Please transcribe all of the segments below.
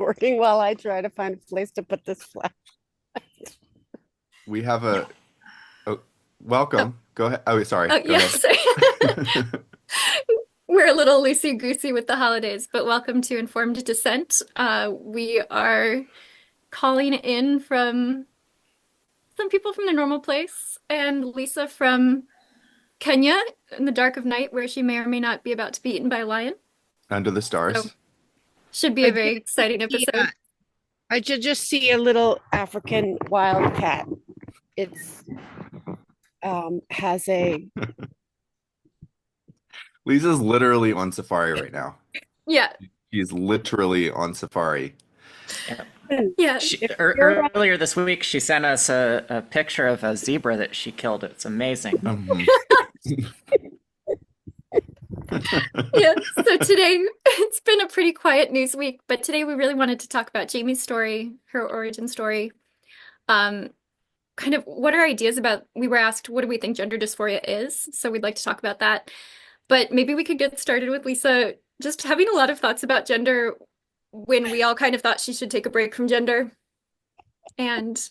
recording while I try to find a place to put this flash. We have a oh, Oh, welcome. Go ahead. Oh, sorry. oh Go yeah, ahead. sorry. We're a little loosey-goosey with the holidays, but welcome to Informed Dissent. We are calling in from some people from the normal place and Lisa from Kenya in the dark of night, where she may or may not be about to be eaten by a lion. Under the So stars. should be I a did very exciting see, episode. I did just see a little African wildcat. It's has a Lisa's literally on safari right now. Yeah, She's literally on safari. Yeah. yeah. if you're Earlier this week, she sent us a picture of a zebra that she killed. It's amazing. Mhm. Yeah, so today it's been a pretty quiet news week, but today we really wanted to talk about Jamie's story, her origin story. Um, Kind of what our ideas about, we were asked, what do we think gender dysphoria is? So we'd like to talk about that. But maybe we could get started with Lisa just having a lot of thoughts about gender when we all kind of thought she should take a break from gender. And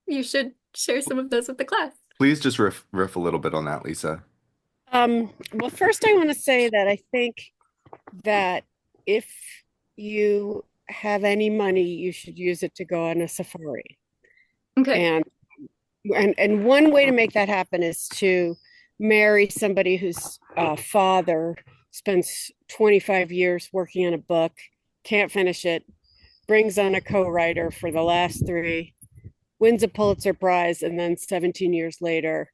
you should share some of those with the class. Please just riff a little bit on that, Lisa. well, first I want to say that I think that if you have any money, you should use it to go on a safari. Okay. And one way to make that happen is to marry somebody whose father spends 25 years working on a book, can't finish it, brings on a co-writer for the last three, wins a Pulitzer Prize, and then 17 years later,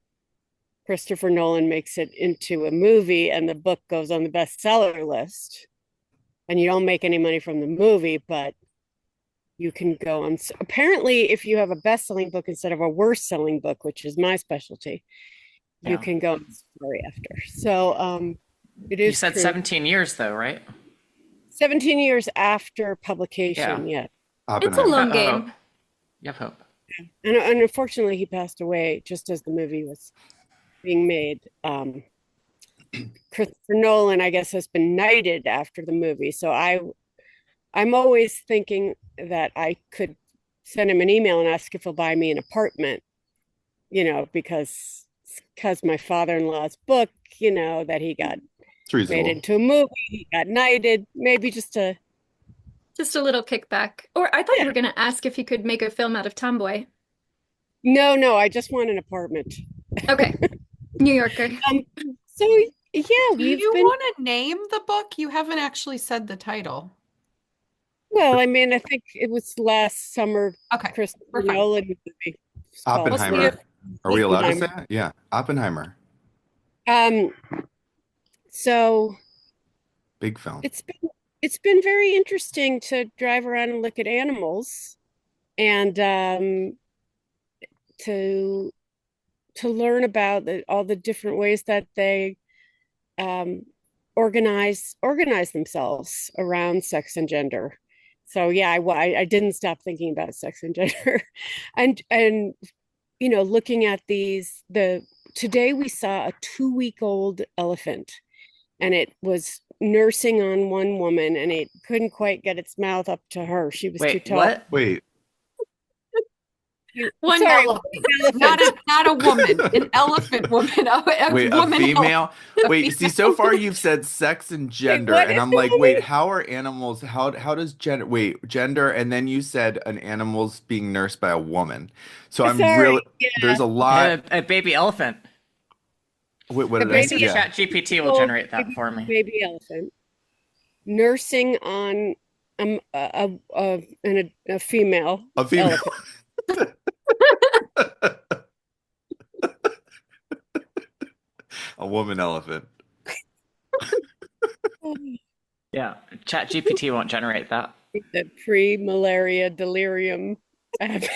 Christopher Nolan makes it into a movie and the book goes on the bestseller list. And you don't make any money from the movie, but you can go on. Apparently, if you have a best-selling book instead of a worst-selling book, which is my specialty, you Yeah. can go on story after. So it You is said true. 17 years though, right? 17 years after Yeah. publication, yeah. It's a Oppenheimer. long You have game. hope. You have hope. And unfortunately, he passed away just as the movie was being made. Christopher Nolan, I guess, has been knighted after the movie. So I'm always thinking that I could send him an email and ask if he'll buy me an apartment, because my father-in-law's book, that he got It's made reasonable. into a movie, he got knighted, maybe just to, Just a little kickback. Or I thought you yeah. were going to ask if you could make a film out of Tomboy. No, I just want an apartment. Okay. New Yorker. Um, so yeah, Do we've you been, want to name the book? You haven't actually said the title. well, I mean, I think it was last summer, Okay, Christopher we're fine. Nolan movie. It's called Oppenheimer. Are we allowed to say Oppenheimer. it? Yeah. Oppenheimer. Um, so Big film. it's been very interesting to drive around and look at animals and to learn about all the different ways that they um, organize themselves around sex and gender. So yeah, I didn't stop thinking about sex and gender, and looking at the today we saw a 2 week old elephant, and it was nursing on one woman, and it couldn't quite get its mouth up to her. She was too Wait, tall. what? Wait, One Sorry, elephant. Not a woman, an elephant woman, a wait, a woman female? elephant. Wait, see, so far you've said sex and gender, what and is I'm the like, wait, woman? how are animals, how does gender, wait, gender, and then you said an animal's being nursed by a woman. So I'm Sorry, really, yeah, there's a lot. A baby elephant. Wait, what a did I I say? think baby Yeah. ChatGPT will old generate that baby, for me. baby elephant nursing on a female A female. elephant. A woman elephant. Yeah, ChatGPT won't generate that. The pre-malaria delirium happened.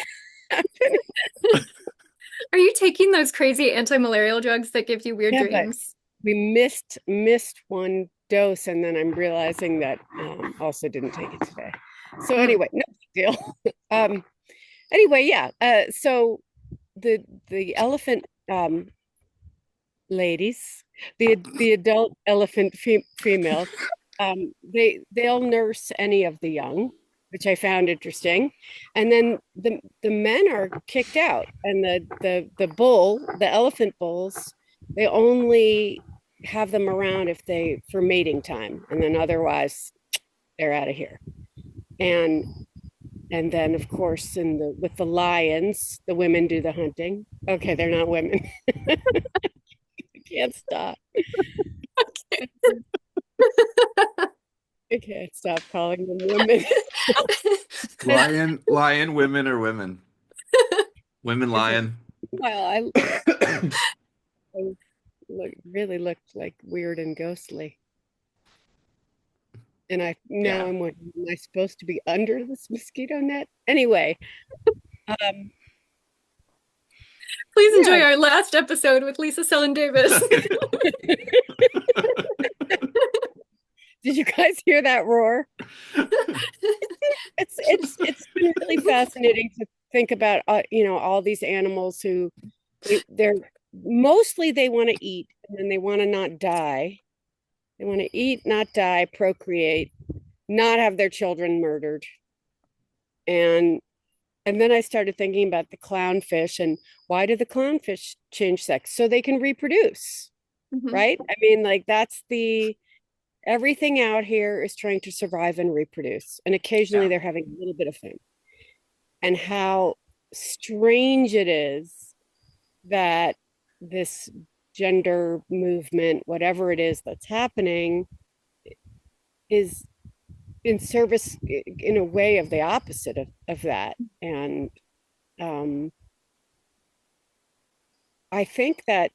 Are you taking those crazy anti-malarial drugs that give you weird Yeah, but dreams? we missed one dose, and then I'm realizing that also didn't take it today. So Mm. anyway, no big deal. Anyway, yeah. So the elephant ladies, the adult elephant females, they'll nurse any of the young, which I found interesting. And then the men are kicked out, and the elephant bulls, they only have them around if they for mating time, and then otherwise they're out of here. And then of course with the lions, the women do the hunting. Okay, they're not women. I can't stop. I can't stop calling them women. Lion, women or women? Women lion. Well, I really looked like weird and ghostly. And Yeah. I'm wondering, am I supposed to be under this mosquito net? Anyway, Please enjoy yeah. our last episode with Lisa Sellen Davis. Did you guys hear that roar? It's been really fascinating to think about all these animals who they're mostly they want to eat, and then they want to not die. They want to eat, not die, procreate, not have their children murdered. And then I started thinking about the clownfish, and why do the clownfish change sex? So they can reproduce, Mhm. right? I mean, like everything out here is trying to survive and reproduce. And occasionally Yeah. they're having a little bit of fun. And how strange it is that this gender movement, whatever it is that's happening, is in service in a way of the opposite of that. And I think that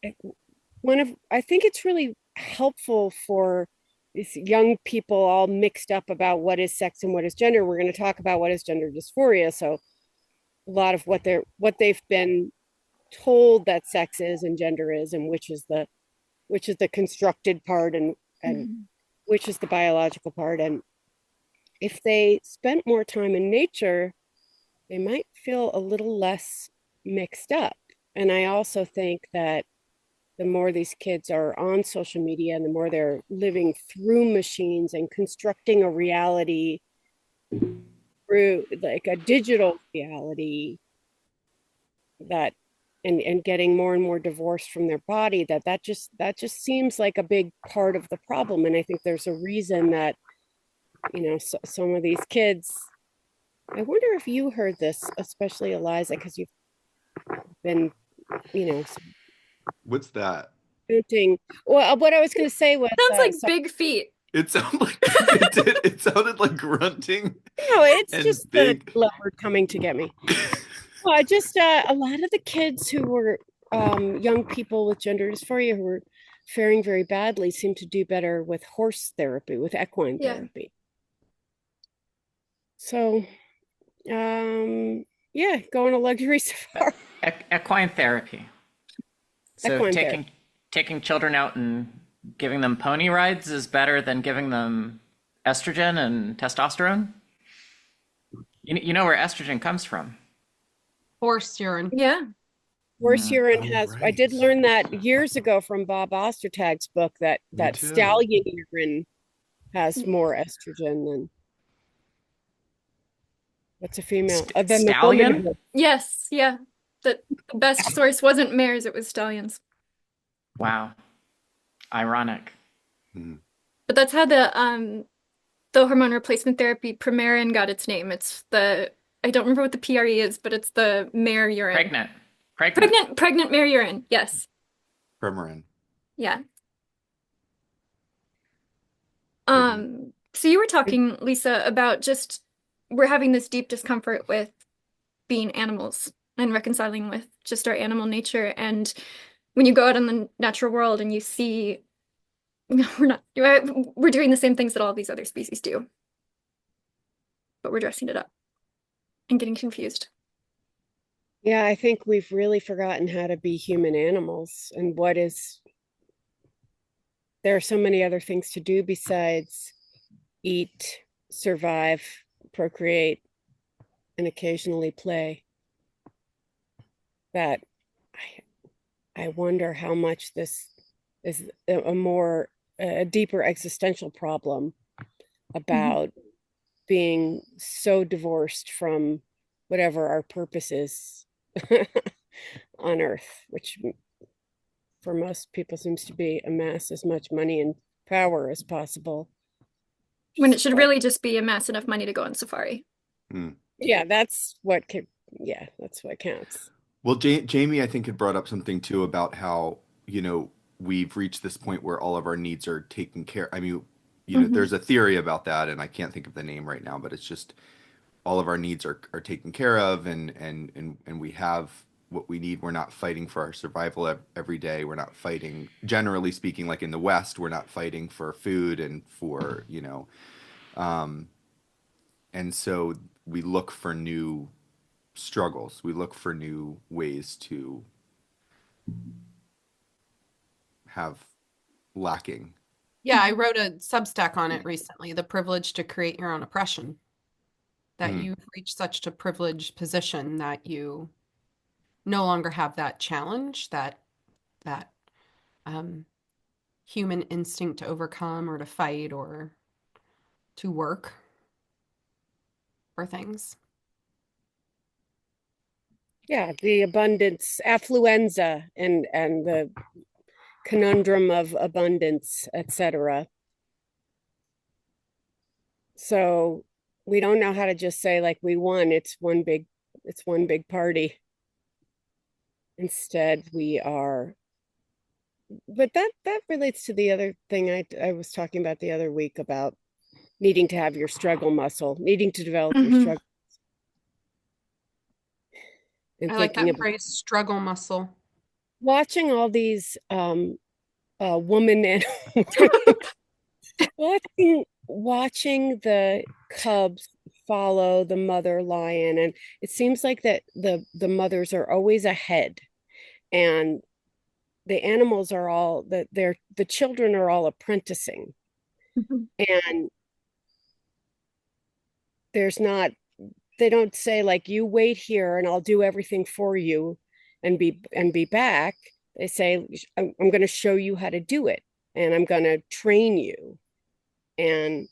I think it's really helpful for these young people all mixed up about what is sex and what is gender. We're going to talk about what is gender dysphoria. So a lot of what they've been told that sex is and gender is, and which is the constructed part, and which is the biological part. And if they spent more time in nature, they might feel a little less mixed up. And I also think that the more these kids are on social media and the more they're living through machines and constructing a reality through like a digital reality, that and getting more and more divorced from their body, that just seems like a big part of the problem. And I think there's a reason that some of these kids, I wonder if you heard this, especially Eliza, because you've been What's that? parenting. Well, what I was going to say was Sounds like big feet. It sounded like it sounded like grunting. no, it's and just big. the leopard coming to get me. Well, just a lot of the kids who were young people with gender dysphoria who were faring very badly seem to do better with horse therapy, with equine Yeah. therapy. So, yeah, go on a luxury safari. Equine therapy. So Equine taking children out and giving them pony rides is better than giving them estrogen and testosterone. You know where estrogen comes from. Horse urine. Yeah. Horse urine Oh, has. I right. did learn that years ago from Bob Ostertag's book that Me too. stallion urine has more estrogen than what's a female than the Stallion? woman. Yes. Yeah. The best source wasn't mares, it was stallions. Wow. Ironic. But that's how the hormone replacement therapy Premarin got its name. It's I don't remember what the PRE is, but it's the mare urine. Pregnant mare urine. Yes. Premarin. Yeah. So you were talking, Lisa, about just we're having this deep discomfort with being animals and reconciling with just our animal nature. And when you go out in the natural world and you see we're doing the same things that all these other species do, but we're dressing it up and getting confused. Yeah, I think we've really forgotten how to be human animals, and there are so many other things to do besides eat, survive, procreate, and occasionally play, that I wonder how much this is a more a deeper existential problem Mhm. about being so divorced from whatever our purpose is on earth, which for most people seems to be amass as much money and power as possible. When it should But really just be amass enough money to go on safari. Hmm. yeah, that's what that's what counts. Well, Jamie, I think had brought up something too about how, we've reached this point where all of our needs are taken care. I mean, Mhm. there's a theory about that, and I can't think of the name right now, but it's just all of our needs are taken care of, and we have what we need. We're not fighting for our survival every day. We're not fighting, generally speaking, like in the West, we're not fighting for food and for, um, and so we look for new struggles. We look for new ways to have lacking. Yeah, I wrote a Substack on it recently, the privilege to create your own oppression. That Hmm. you've reached such a privileged position that you no longer have that challenge, that um, human instinct to overcome or to fight or to work for things. Yeah, the abundance, affluenza, and the conundrum of abundance, etc. So we don't know how to just say like we won. It's one big party. Instead, we are. But that relates to the other thing I was talking about the other week about needing to have your struggle muscle, needing to develop your Mhm. struggle and I like thinking that about phrase, struggle muscle. watching all these woman and watching the cubs follow the mother lion, and it seems like that the mothers are always ahead, and the animals are all that they're the children are all apprenticing, Mhm. and there's not they don't say like you wait here and I'll do everything for you and be back. They say I'm going to show you how to do it and I'm going to train you. And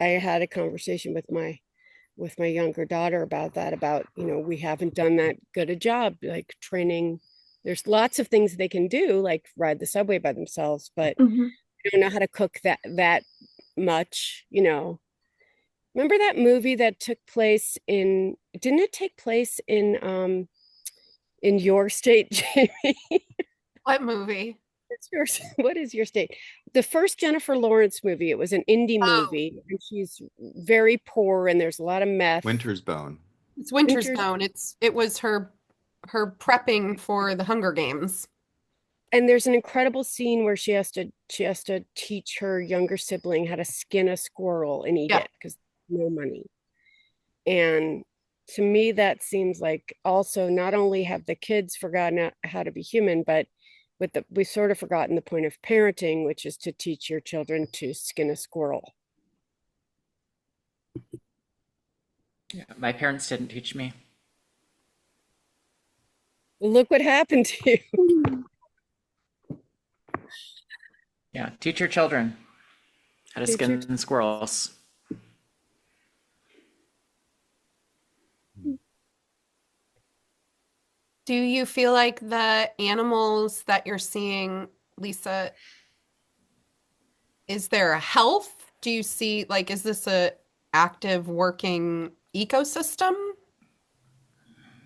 I had a conversation with my younger daughter about that, about, we haven't done that good a job like training. There's lots of things they can do, like ride the subway by themselves, but Mhm. they don't know how to cook that much. Remember that movie that took place didn't it take place in your state, Jamie? What movie? It's yours. What is your state? The first Jennifer Lawrence movie, it was an indie Oh, movie, and she's very poor, and there's a lot of meth. Winter's Bone. it's Winter's Winters, Bone. It was her prepping for the Hunger Games. and there's an incredible scene where she has to teach her younger sibling how to skin a squirrel and eat Yeah. it because no money. And to me, that seems like also not only have the kids forgotten how to be human, but we've sort of forgotten the point of parenting, which is to teach your children to skin a squirrel. Yeah, my parents didn't teach me. Look what happened to you. Yeah, teach your children how to Teach your skin squirrels. Do you feel like the animals that you're seeing, Lisa, is there a health? Do you see, like, is this a active working ecosystem?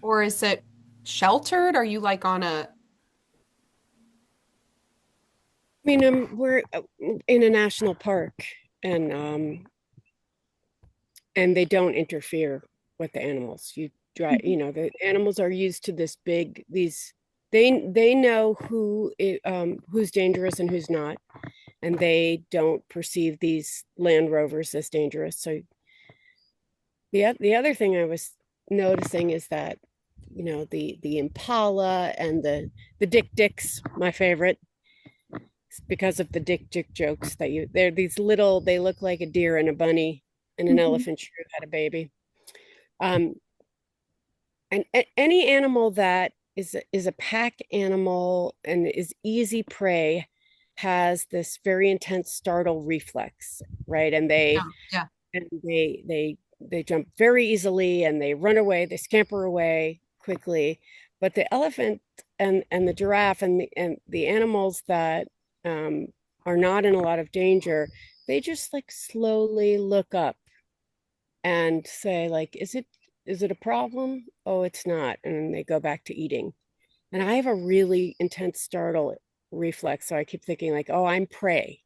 Or is it sheltered? Are you like on a, I mean, we're in a national park, and they don't interfere with the animals. You drive, Mhm. the animals are used to this big these. They know who's dangerous and who's not, and they don't perceive these land rovers as dangerous. So the other thing I was noticing is that the impala and the dick my favorite, because of the dick jokes that they're these little, they look like a deer and a bunny and an Mhm. elephant shrew had a baby. um and any animal that is a pack animal and is easy prey has this very intense startle reflex, right? And Yeah. Yeah. they jump very easily and they run away, they scamper away quickly. But the elephant and the giraffe and the animals that are not in a lot of danger, they just like slowly look up and say like, is it a problem? Oh, it's not. And then they go back to eating. And I have a really intense startle reflex. So I keep thinking like, oh, I'm prey.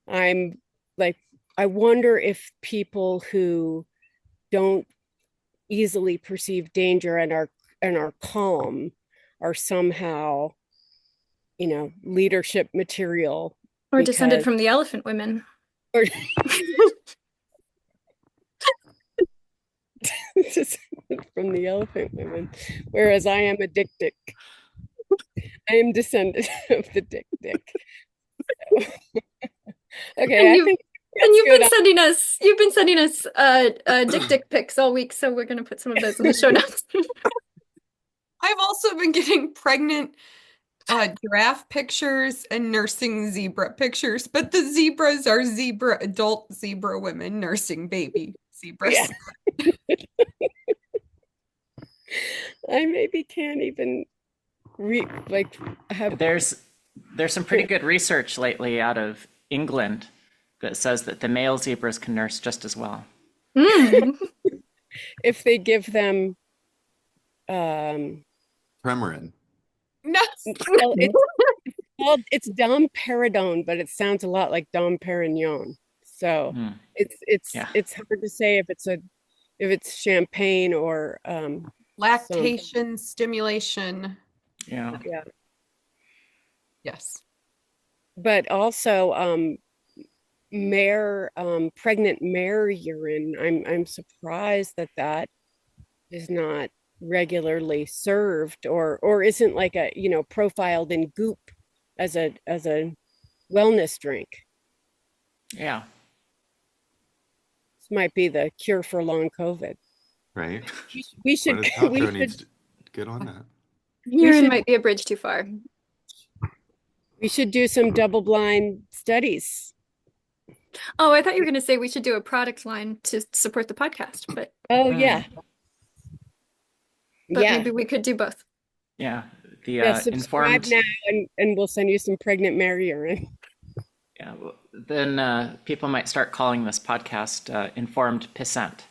I'm like, I wonder if people who don't easily perceive danger and are calm are somehow, leadership material Or descended because from the elephant women. or just from the elephant women, whereas I am a dick. I am descendant of the dick. Okay, And I you think and that's good. you've been sending us dick pics all week, so we're gonna put some of those in the show notes. I've also been getting pregnant giraffe pictures and nursing zebra pictures, but the zebras are adult zebra women nursing baby zebras. Yeah. I maybe can't even have. There's some pretty good research lately out of England that says that the male zebras can nurse just as well. Mm. If they give them Premarin. No. well, it's domperidone, but it sounds a lot like Dom Perignon. So Yeah. it's hard to say if it's champagne or Lactation stimulation. Yeah. yeah. Yes. But also pregnant mare urine. I'm surprised that is not regularly served or isn't like a profiled in goop as a wellness drink. Yeah. This might be the cure for long COVID. Right. We should Gwyneth Paltrow we needs should to get on that. Urine might be a bridge too far. we should do some double-blind studies. Oh, I thought you were gonna say we should do a product line to support the podcast, but Oh yeah. Yeah. maybe we could do both. Yeah. The Yeah, subscribe informed. now and we'll send you some pregnant mare urine. Yeah. Then people might start calling this podcast informed pissant.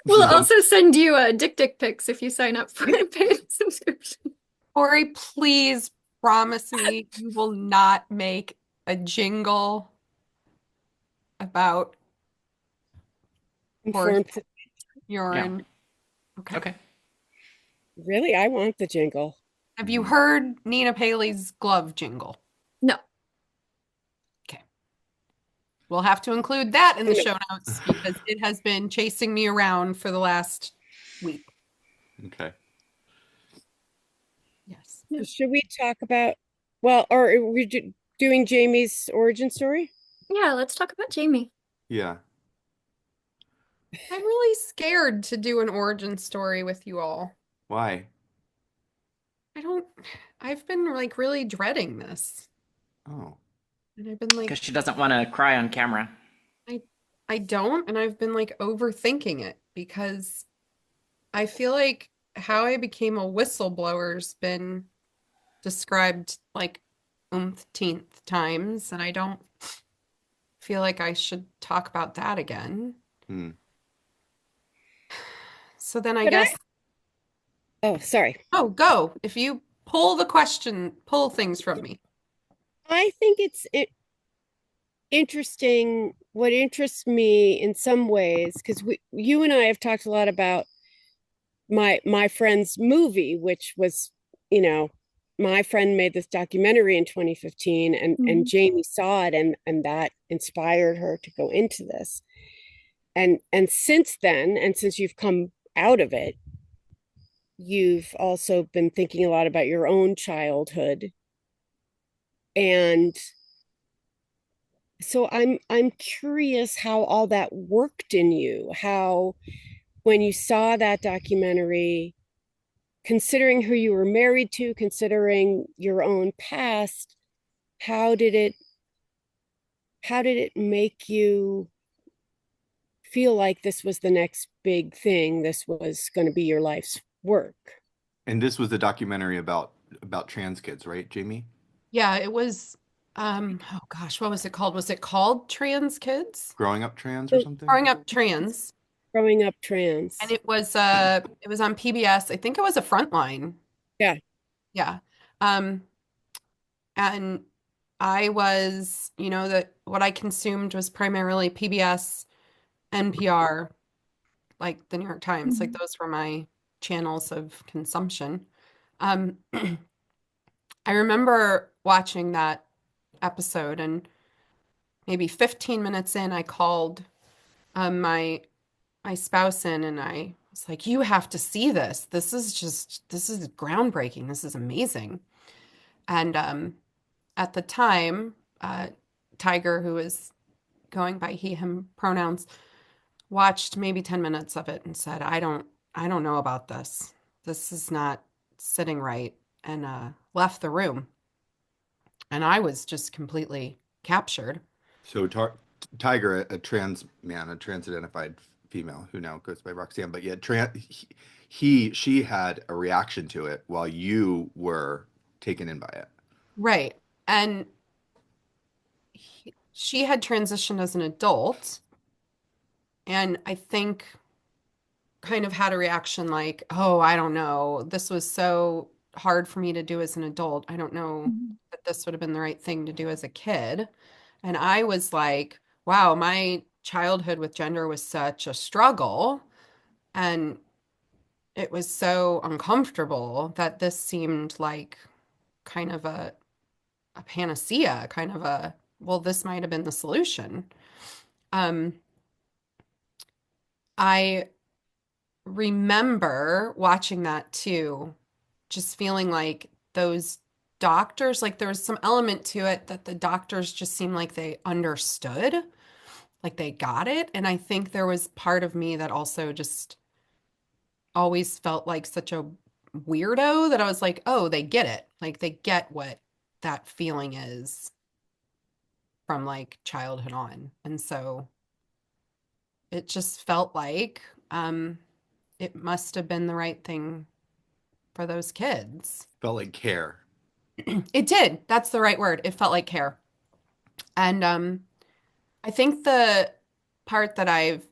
We'll also send you dick pics if you sign up for a paid subscription. Corey, please promise me you will not make a jingle about horse Informed. urine. Yeah. Okay. Really, I want the jingle. Have you heard Nina Paley's glove jingle? No. Okay. We'll have to include that in the show notes because it has been chasing me around for the last week. Okay. Yes. Should we talk about, or are we doing Jamie's origin story? Yeah, let's talk about Jamie. Yeah. I'm really scared to do an origin story with you all. Why? I've been like really dreading this. Oh. And I've been like, Because she doesn't want to cry on camera. I don't, and I've been like overthinking it because I feel like how I became a whistleblower's been described like umpteenth times, and I don't feel like I should talk about that again. So then I guess. Oh, sorry. Oh, go. If you pull things from me. I think it's interesting. What interests me in some ways, because you and I have talked a lot about my friend's movie, which was, my friend made this documentary in 2015 and Jamie saw it and that inspired her to go into this. And since then, and since you've come out of it, you've also been thinking a lot about your own childhood. And so I'm curious how all that worked in you, how when you saw that documentary, considering who you were married to, considering your own past, how did it make you feel like this was the next big thing? This was going to be your life's work. And this was a documentary about trans kids, right, Jamie? Yeah, it was oh gosh, what was it called? Was it called Trans Kids? Growing up trans or So something? Growing Up Trans. growing up And trans. it was on PBS. I think it was a Frontline. Yeah. Yeah. Um, and I was, that what I consumed was primarily PBS, NPR, like the New York Times. Like those were my channels of consumption. Um, I remember watching that episode, and maybe 15 minutes in, I called my spouse in, and I was like, "You have to see this. This is groundbreaking. This is amazing." And at the time, Tiger, who was going by he, him pronouns, watched maybe 10 minutes of it and said, I don't know about this. This is not sitting right," and left the room. And I was just completely captured. So Tiger, a trans man, a trans-identified female who now goes by Roxanne, but yeah, she had a reaction to it while you were taken in by it. Right. And she had transitioned as an adult, and I think kind of had a reaction like, "Oh, I don't know. This was so hard for me to do as an adult. I don't know that this would have been the right thing to do as a kid." And I was like, wow, my childhood with gender was such a struggle, and it was so uncomfortable that this seemed like kind of a panacea, kind of a, well, this might have been the solution. Um, I remember watching that too, just feeling like those doctors, like there was some element to it that the doctors just seemed like they understood, like they got it. And I think there was part of me that also just always felt like such a weirdo that I was like, oh, they get it. Like they get what that feeling is from like childhood on. And so it just felt like it must have been the right thing for those kids. Felt like care. It did. That's the right word. It felt like care. And I think the part that I've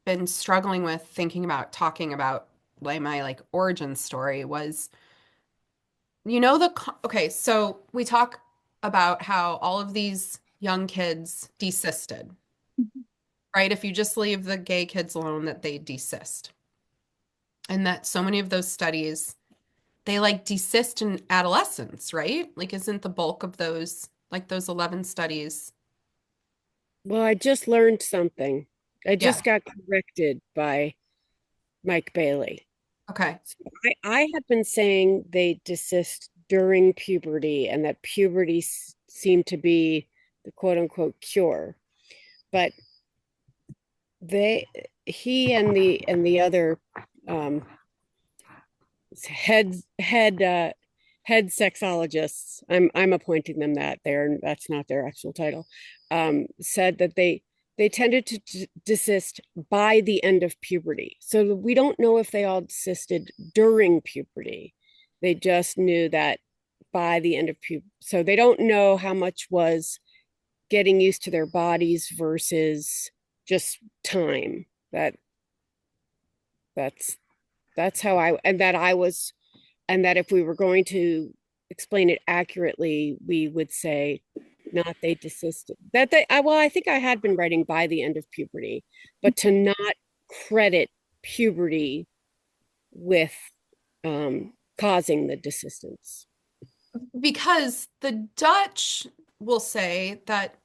been struggling with thinking about talking about like my like origin story was, okay, so we talk about how all of these young kids desisted, right? If you just leave the gay kids alone, that they desist. And that so many of those studies, they like desist in adolescence, right? Like, isn't the bulk of those, like those 11 studies? Well, I just learned something. I Yeah. just got corrected by Mike Bailey. Okay. So I had been saying they desist during puberty and that puberty seemed to be the quote unquote cure. But they he and the other um head head sexologists, I'm appointing them that, that's not their actual title, said that they tended to desist by the end of puberty. So we don't know if they all desisted during puberty. They just knew that by the end of puberty. So they don't know how much was getting used to their bodies versus just time. That's that's how I was, and that if we were going to explain it accurately, we would say not they desisted. That well, I think I had been writing by the end of puberty, but to not credit puberty with causing the desistance. Because the Dutch will say that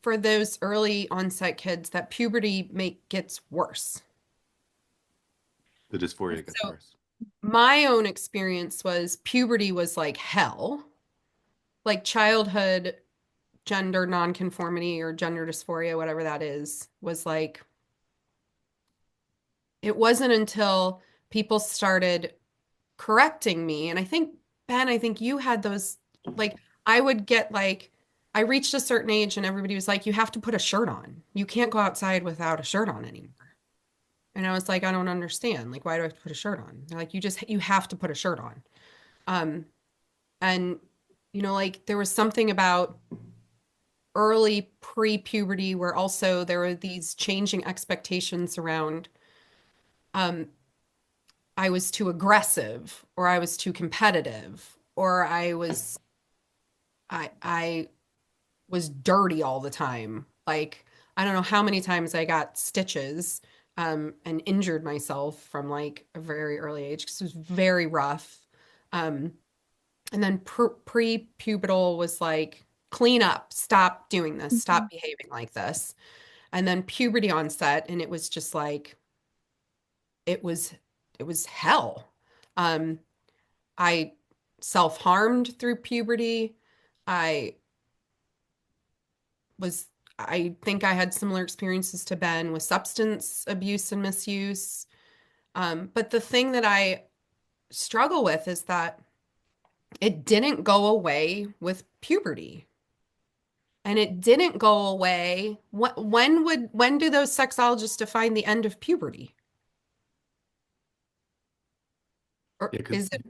for those early onset kids, that puberty gets worse. The dysphoria gets So worse. my own experience was puberty was like hell. Like childhood gender nonconformity or gender dysphoria, whatever that is, was like, it wasn't until people started correcting me. And I think, Ben, I think you had those, like, I would get like, I reached a certain age and everybody was like, you have to put a shirt on. You can't go outside without a shirt on anymore. And I was like, I don't understand. Like, why do I have to put a shirt on? They're like, you have to put a shirt on. Um, and, like there was something about early pre-puberty where also there were these changing expectations around, um, I was too aggressive or I was too competitive or I was dirty all the time. Like, I don't know how many times I got stitches and injured myself from like a very early age because it was very rough. Um, and then pre-pubertal was like, clean up, stop doing this, stop behaving like this. And then puberty onset, and it was just like, it was it was hell. Um, I self-harmed through puberty. I was, I think I had similar experiences to Ben with substance abuse and misuse. But the thing that I struggle with is that it didn't go away with puberty. And it didn't go away. When do those sexologists define the end of puberty? Or Yeah, because is it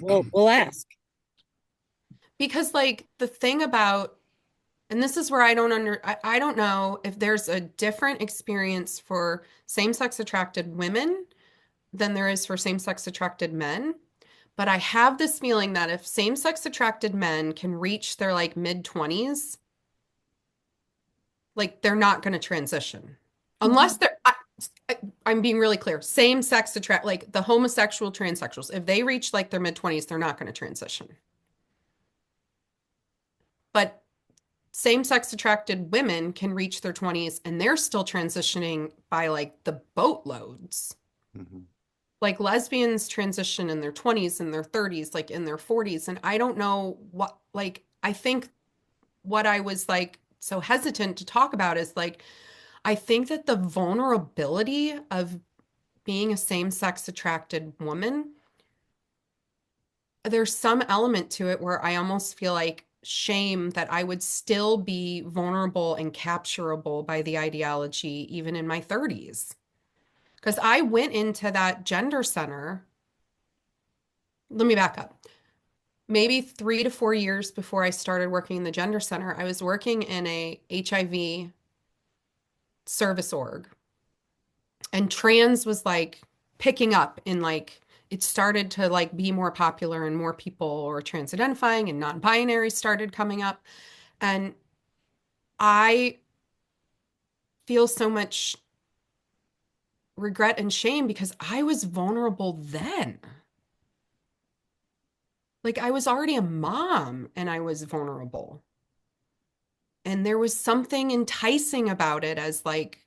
We'll ask. because like the thing about, and this is where I don't know if there's a different experience for same-sex attracted women than there is for same-sex attracted men. But I have this feeling that if same-sex attracted men can reach their like mid-20s, like they're not going to transition. Unless I'm being really clear. Same-sex attract, like the homosexual transsexuals, if they reach like their mid-20s, they're not going to transition. But same-sex attracted women can reach their 20s and they're still transitioning by like the boatloads. Mhm. Like lesbians transition in their 20s and their 30s, like in their 40s. And I don't know what, like, I think what I was like so hesitant to talk about is like, I think that the vulnerability of being a same-sex attracted woman, there's some element to it where I almost feel like shame that I would still be vulnerable and capturable by the ideology even in my 30s. Because I went into that gender center. Let me back up. Maybe 3 to 4 years before I started working in the gender center, I was working in a HIV service org. And trans was like picking up in like, it started to like be more popular and more people were trans identifying and non-binary started coming up. And I feel so much regret and shame because I was vulnerable then. Like I was already a mom and I was vulnerable. And there was something enticing about it as like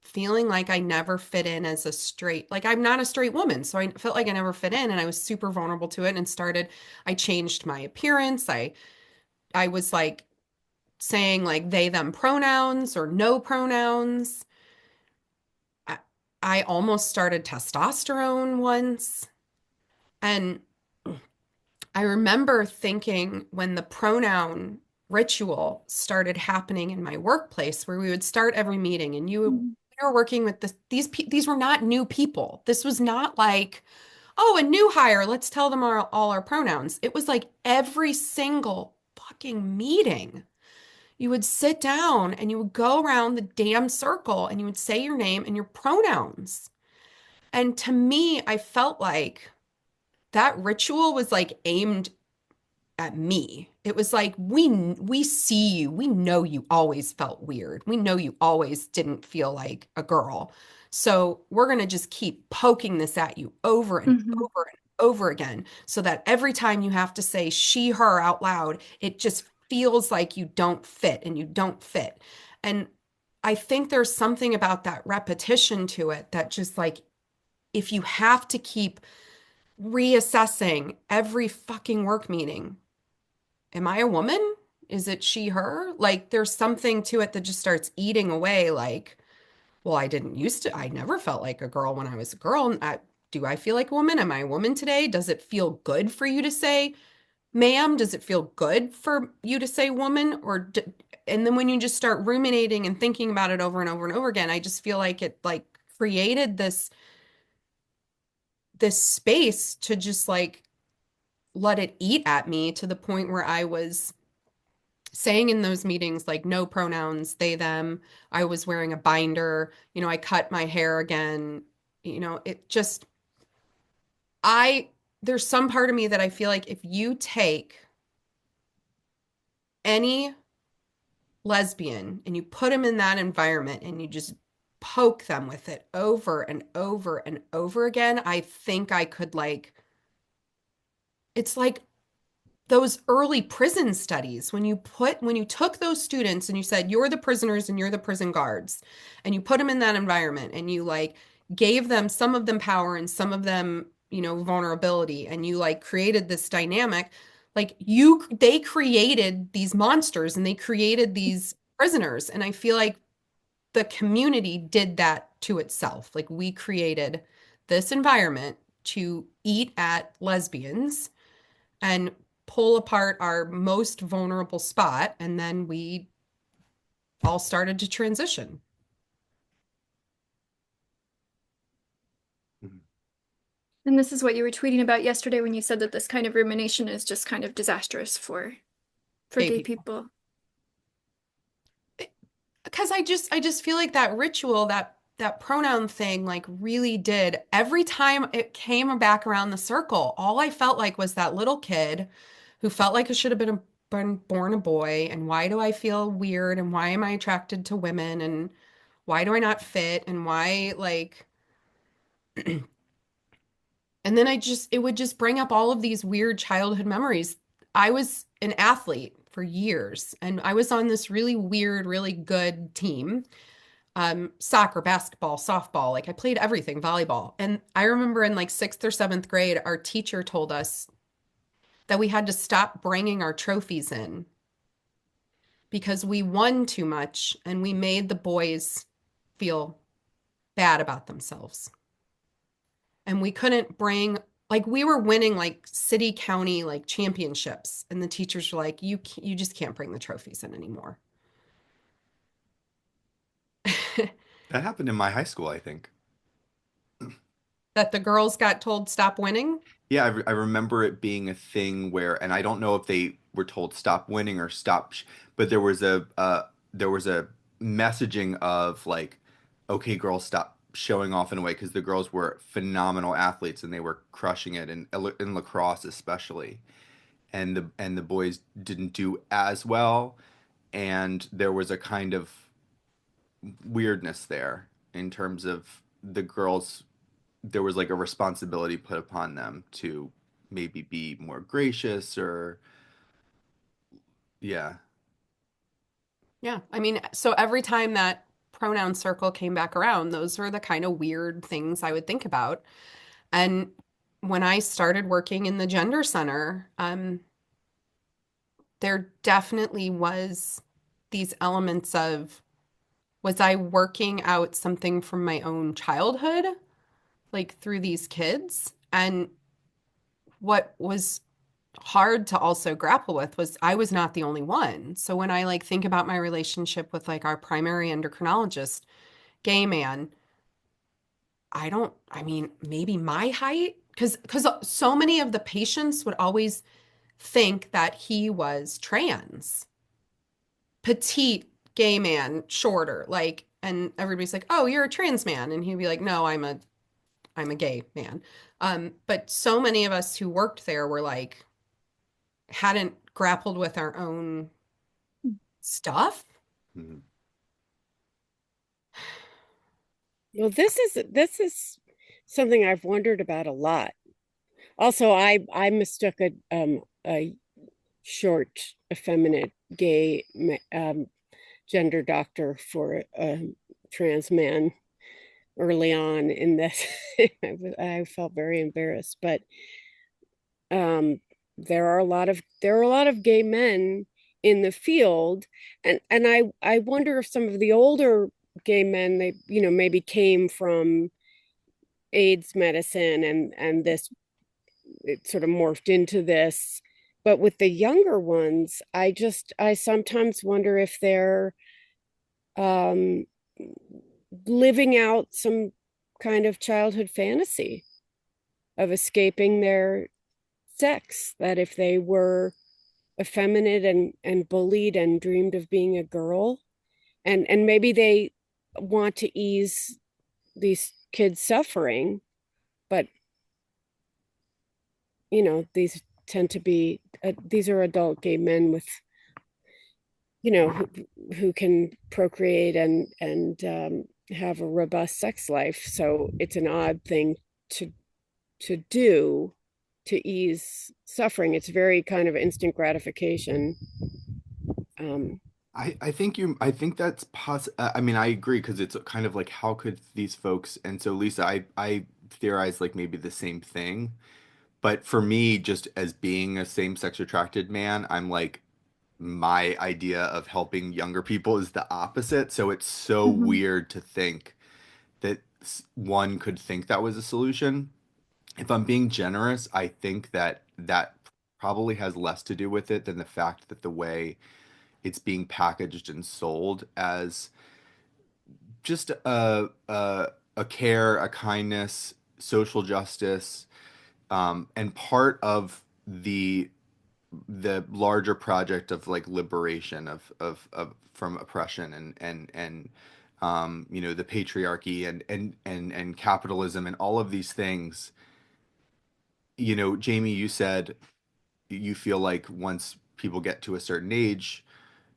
feeling like I never fit in as a straight, like I'm not a straight woman. So I felt like I never fit in and I was super vulnerable to it and I changed my appearance. I was like saying like they, them pronouns or no pronouns. I, I almost started testosterone once. And I remember thinking when the pronoun ritual started happening in my workplace, where we would start every meeting and we were working with these were not new people. This was not like, oh, a new hire, let's tell them all our pronouns. It was like every single fucking meeting. You would sit down and you would go around the damn circle and you would say your name and your pronouns. And to me, I felt like that ritual was like aimed at me. It was like we see you. We know you always felt weird. We know you always didn't feel like a girl. So we're going to just keep poking this at you over and over and over again so that every time you have to say she, her out loud, it just feels like you don't fit and you don't fit. And I think there's something about that repetition to it that just like if you have to keep reassessing every fucking work meeting, am I a woman? Is it she, her? Like there's something to it that just starts eating away. Like, well, I never felt like a girl when I was a girl. do I feel like a woman? Am I a woman today? Does it feel good for you to say ma'am? Does it feel good for you to say woman? And then when you just start ruminating and thinking about it over and over and over again, I just feel like it like created this space to just like let it eat at me to the point where I was saying in those meetings like no pronouns, they, them. I was wearing a binder, I cut my hair again. It just I there's some part of me that I feel like if you take any lesbian and you put them in that environment and you just poke them with it over and over and over again, I think I could like it's like those early prison studies when you took those students and you said you're the prisoners and you're the prison guards and you put them in that environment and you like gave them some of them power and some of them vulnerability and you like created this dynamic like they created these monsters and they created these prisoners and I feel like the community did that to itself like we created this environment to eat at lesbians and pull apart our most vulnerable spot. And then we all started to transition. Mhm. And this is what you were tweeting about yesterday when you said that this kind of rumination is just kind of disastrous for gay people. Because I just feel like that ritual, that pronoun thing, like really did every time it came back around the circle, all I felt like was that little kid who felt like it should have been born a boy. And why do I feel weird? And why am I attracted to women? And why do I not fit? And why like And then it would just bring up all of these weird childhood memories. I was an athlete for years, and I was on this really weird, really good team. Soccer, basketball, softball, like I played everything, volleyball. And I remember in like sixth or seventh grade, our teacher told us that we had to stop bringing our trophies in because we won too much and we made the boys feel bad about themselves. And we couldn't bring like we were winning like city county like championships and the teachers were like you just can't bring the trophies in anymore. That happened in my high school, I think. That the girls got told stop winning. Yeah, I remember it being a thing where, and I don't know if they were told stop winning or stop, but there was a messaging of like, okay, girls, stop showing off in a way because the girls were phenomenal athletes and they were crushing it in lacrosse especially, and the boys didn't do as well, and there was a kind of weirdness there in terms of the girls there was like a responsibility put upon them to maybe be more gracious or yeah. Yeah, I mean, so every time that pronoun circle came back around, those were the kind of weird things I would think about. And when I started working in the gender center, there definitely was these elements of was I working out something from my own childhood, like through these kids? And what was hard to also grapple with was I was not the only one. So when I like think about my relationship with like our primary endocrinologist, gay man, I mean, maybe my height, because so many of the patients would always think that he was trans, petite, gay man, shorter, like, and everybody's like, "Oh, you're a trans man," and he'd be like, "No, I'm a gay man." But so many of us who worked there were like hadn't grappled with our own stuff. Mhm. Well, this is something I've wondered about a lot. Also, I mistook a short, effeminate, gay gender doctor for a trans man early on in this. I felt very embarrassed, but um, there are a lot of gay men in the field, and I wonder if some of the older gay men they maybe came from AIDS medicine, and this, it sort of morphed into this. But with the younger ones, I sometimes wonder if they're um, living out some kind of childhood fantasy of escaping their sex, that if they were effeminate and bullied and dreamed of being a girl, and maybe they want to ease these kids' suffering, but these tend to be these are adult gay men with who can procreate and have a robust sex life. So it's an odd thing to do to ease suffering. It's very kind of instant gratification. um I think that's I mean, I agree because it's kind of like how could these folks, and so Lisa, I theorize like maybe the same thing. But for me, just as being a same-sex attracted man, I'm like, my idea of helping younger people is the opposite. So it's so Mhm. weird to think that one could think that was a solution. If I'm being generous, I think that that probably has less to do with it than the fact that the way it's being packaged and sold as just a care, a kindness, social justice, and part of the larger project of like liberation of from oppression and the patriarchy and capitalism and all of these things. Jamie, you said you feel like once people get to a certain age,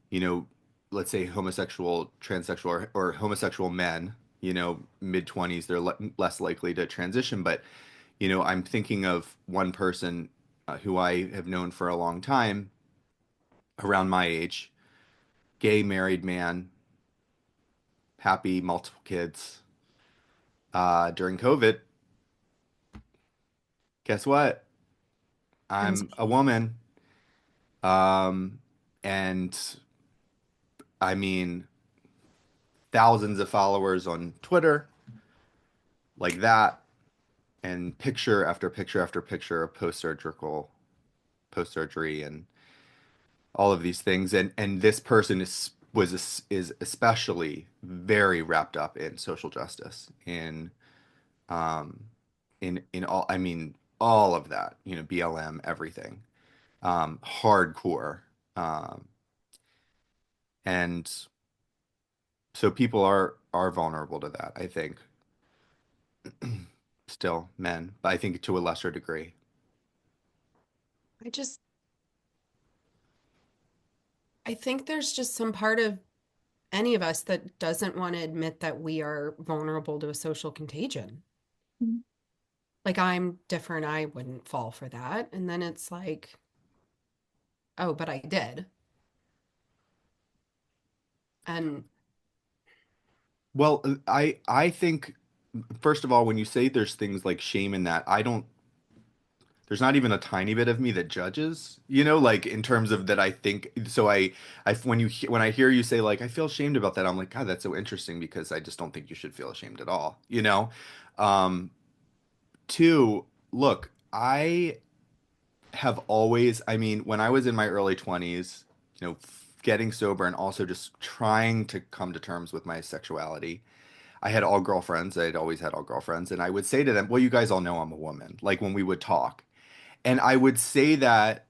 you know, let's say homosexual, transsexual, or homosexual men, mid 20s, they're less likely to transition. But, I'm thinking of one person who I have known for a long time around my age, gay married man, happy, multiple kids. During COVID, guess what? I'm a woman. Um, and I mean, thousands of followers on Twitter like that, and picture after picture after picture of post surgery and all of these things. And this person is especially very wrapped up in social justice, um in all, I mean, all of that, BLM, everything, hardcore. um and so people are vulnerable to that, I think. Still men, but I think to a lesser degree. I just, I think there's just some part of any of us that doesn't want to admit that we are vulnerable to a social contagion. Mhm. Like, I'm different, I wouldn't fall for that. And then it's like, oh, but I did. And Well, I think, first of all, when you say there's things like shame in that, I don't, there's not even a tiny bit of me that judges, like in terms of that. I think so. When I hear you say like I feel ashamed about that, I'm like, God, that's so interesting because I just don't think you should feel ashamed at all. Um, Two, look, I have always, I mean, when I was in my early 20s, getting sober and also just trying to come to terms with my sexuality, I had all girlfriends. I'd always had all girlfriends. And I would say to them, well, you guys all know I'm a woman, like when we would talk. And I would say that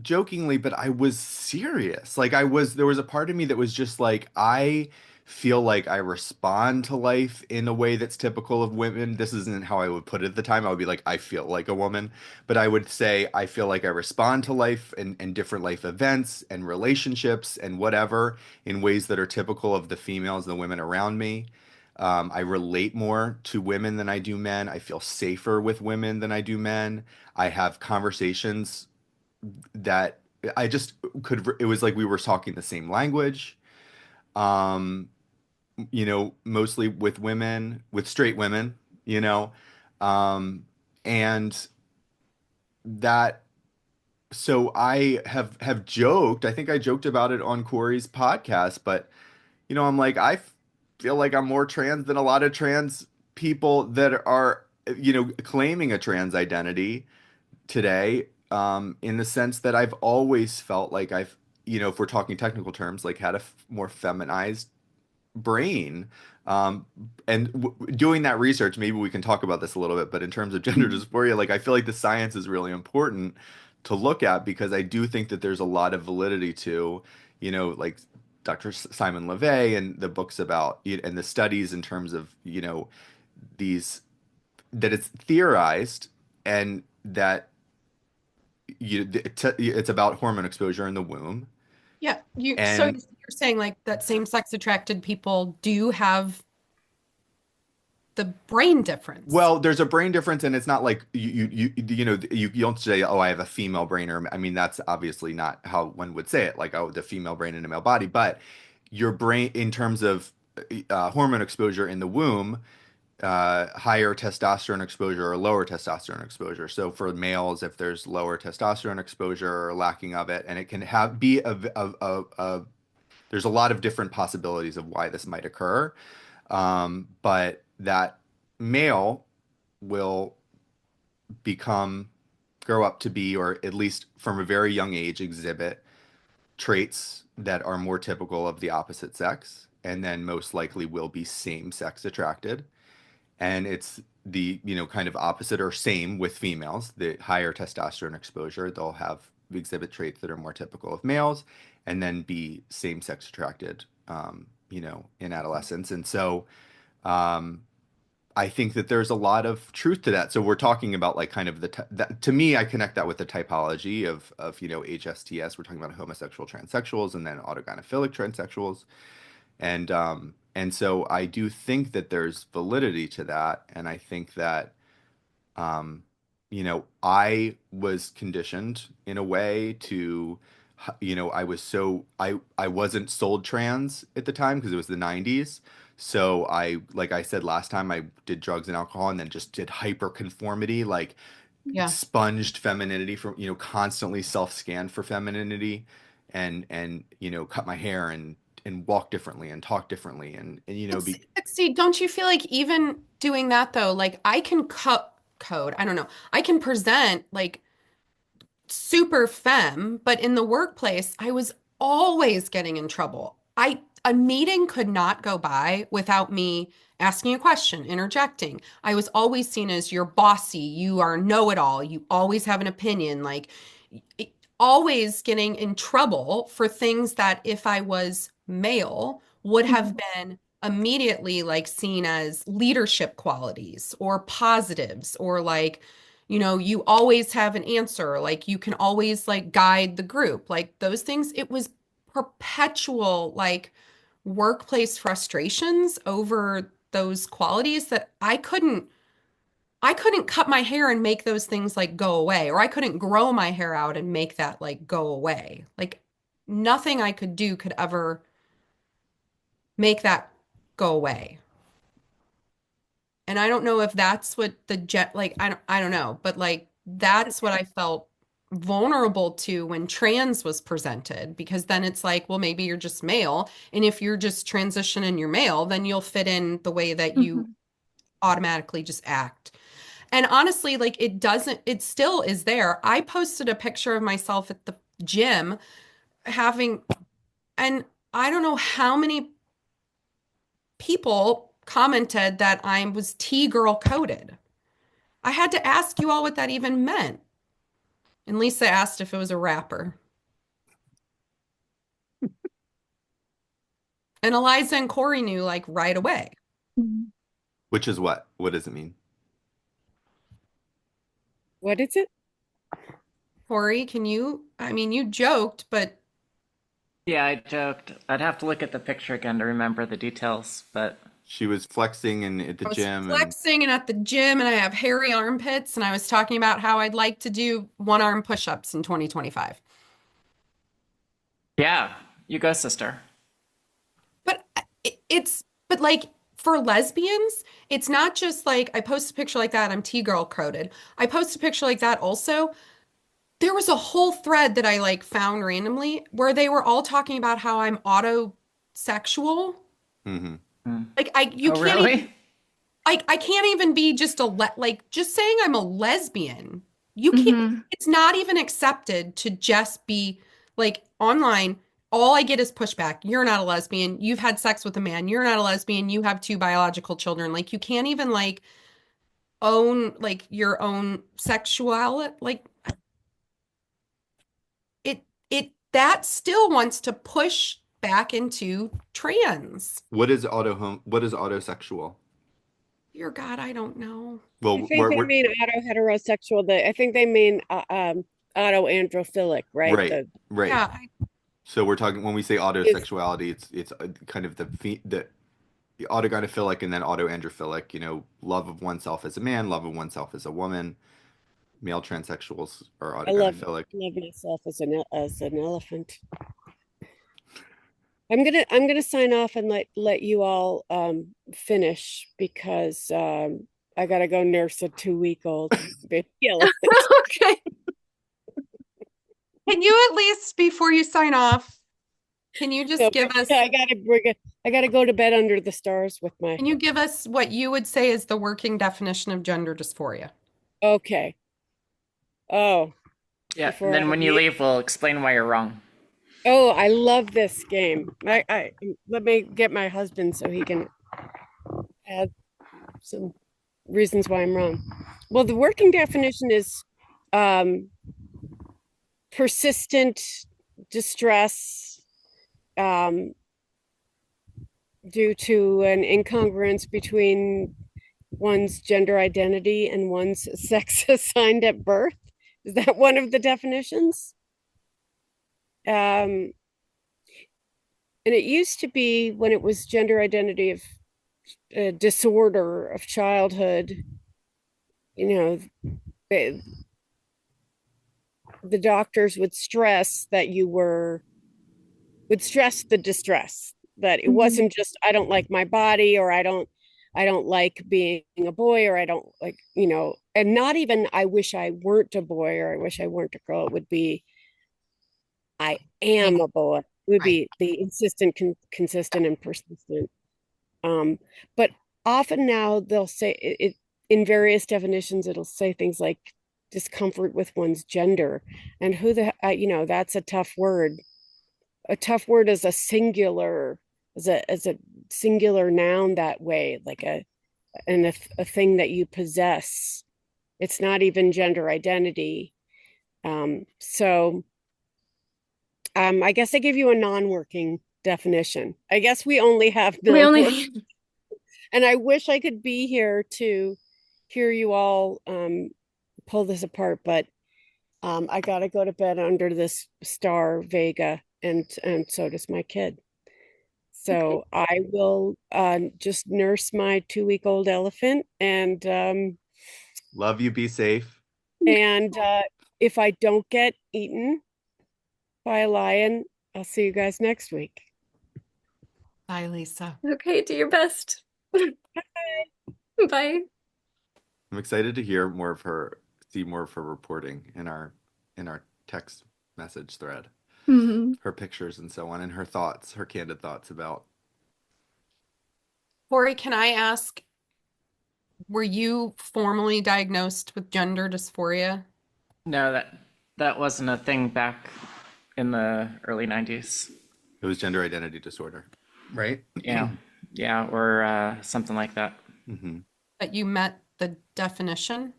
jokingly, but I was serious. Like there was a part of me that was just like, I feel like I respond to life in a way that's typical of women. This isn't how I would put it at the time. I would be like, I feel like a woman, but I would say, I feel like I respond to life and different life events and relationships and whatever in ways that are typical of the females and the women around me. I relate more to women than I do men. I feel safer with women than I do men. I have conversations that I just it was like we were talking the same language. Um, Mostly with women, with straight women, you know. Um, and that so I have joked, I think I joked about it on Corey's podcast, but I'm like, feel like I'm more trans than a lot of trans people that are claiming a trans identity today, in the sense that I've always felt like if we're talking technical terms, like had a more feminized brain. Um, and doing that research, maybe we can talk about this a little bit, but in terms of gender dysphoria, like I feel like the science is really important to look at because I do think that there's a lot of validity to, like Dr. Simon LeVay and the books about and the studies in terms of, these that it's theorized and that it's about hormone exposure in the womb. Yeah, so And you're saying like that same-sex attracted people do have the brain difference. well, there's a brain difference, and it's not like you don't say, "Oh, I have a female brain," or I mean, that's obviously not how one would say it, like, "Oh, the female brain in a male body." But your brain, in terms of hormone exposure in the womb, higher testosterone exposure or lower testosterone exposure. So for males, if there's lower testosterone exposure or lacking of it, and it can be there's a lot of different possibilities of why this might occur. But that male will become, grow up to be, or at least from a very young age, exhibit traits that are more typical of the opposite sex, and then most likely will be same sex attracted. And it's the, kind of opposite or same with females. The higher testosterone exposure, they'll have exhibit traits that are more typical of males, and then be same sex attracted, in adolescence. And so, um, I think that there's a lot of truth to that. So we're talking about like kind of that, to me, I connect that with the typology of HSTS. We're talking about homosexual transsexuals and then autogynephilic transsexuals. And so I do think that there's validity to that. And I think that, I was conditioned in a way to, I wasn't sold trans at the time because it was the 90s. So like I said last time, I did drugs and alcohol and then just did hyperconformity, like Yeah. sponged femininity from, constantly self-scanned for femininity and, cut my hair and walk differently and talk differently But see, don't you feel like even doing that though, like I can code, I don't know, I can present like super femme, but in the workplace, I was always getting in trouble. A meeting could not go by without me asking a question, interjecting. I was always seen as you're bossy, you are know-it-all, you always have an opinion, like always getting in trouble for things that if I was male would have been immediately like seen as leadership qualities or positives or like you always have an answer, like you can always like guide the group, like those things. It was perpetual like workplace frustrations over those qualities that I couldn't cut my hair and make those things like go away, or I couldn't grow my hair out and make that like go away. Like nothing I could do could ever make that go away. And I don't know if that's what like I don't know, but like that's what I felt vulnerable to when trans was presented, because then it's like, well, maybe you're just male, and if you're just transition and you're male, then you'll fit in the way that you Mhm. automatically just act. And honestly, like it still is there. I posted a picture of myself at the gym having, and I don't know how many people commented that I was T-girl coded. I had to ask you all what that even meant. And Lisa asked if it was a rapper. And Eliza and Corey knew like right away. Mhm. which is what does it mean? What is it? Corey, I mean, you joked, but Yeah, I joked. I'd have to look at the picture again to remember the details, but She was flexing and at the I was gym and flexing and at the gym and I have hairy armpits and I was talking about how I'd like to do one arm push-ups in 2025. yeah, you go, sister. But but like for lesbians, it's not just like I post a picture like that, I'm T-girl coded. I post a picture like that also. There was a whole thread that I like found randomly where they were all talking about how I'm autosexual. hmm Like I you Oh, can't even really? I can't even be just like just saying I'm a lesbian. You can't, Hmm. it's not even accepted to just be like online. All I get is pushback. You're not a lesbian. You've had sex with a man. You're not a lesbian. You have two biological children. Like you can't even like own like your own sexuality. Like it that still wants to push back into trans. What is what is autosexual? Dear God, I don't know. I Well, think they mean auto heterosexual. I think they mean auto androphilic, right? right, The right. Yeah, So we're talking when we say is autosexuality, it's kind of the autogynephilic and then autoandrophilic. Love of oneself as a man, love of oneself as a woman. Male transsexuals are I autogynephilic. love myself as an elephant. I'm gonna sign off and let you all finish because I gotta go nurse a 2 week old baby elephant. Okay. can you at least, before you sign off, can you So just give us, I gotta go to bed under the stars with my can you give us what you would say is the working definition of gender dysphoria? okay. Oh, Yeah, and before I then when you leave. leave, we'll explain why you're wrong. Oh, I love this game. I let me get my husband so he can add some reasons why I'm wrong. Well, the working definition is um, persistent distress um, due to an incongruence between one's gender identity and one's sex assigned at birth. Is that one of the definitions? And it used to be when it was gender identity of disorder of childhood, you know, they, the doctors would stress that would stress the distress, that it Hmm. wasn't just I don't like my body, or I don't like being a boy, or I don't like, and not even I wish I weren't a boy or I wish I weren't a girl. It would be I Like, am a boy. It would right. be the insistent, consistent, and persistent. Um, but often now they'll say it in various definitions. It'll say things like discomfort with one's gender, and that's a tough word. A tough word is a singular, as a singular noun that way, like a thing that you possess. It's not even gender identity. So I guess I give you a non-working definition. I guess we only have We non-work, only, and I wish I could be here to hear you all pull this apart, but I gotta go to bed under this star Vega, and so does my kid. okay. So I will just nurse my 2 week old elephant, Love you. Be safe. and if I don't get eaten by a lion, I'll see you guys next week. Bye, Lisa. Okay, do your best. Bye. I'm excited to hear more of her, see more of her reporting in our text message thread, Hmm. her pictures and so on, and her thoughts, her candid thoughts about. Corey, can I ask, were you formally diagnosed with gender dysphoria? No, that wasn't a thing back in the early 90s. It was gender identity disorder, right? Yeah, yeah, or something like that. Hmm. But you met the definition?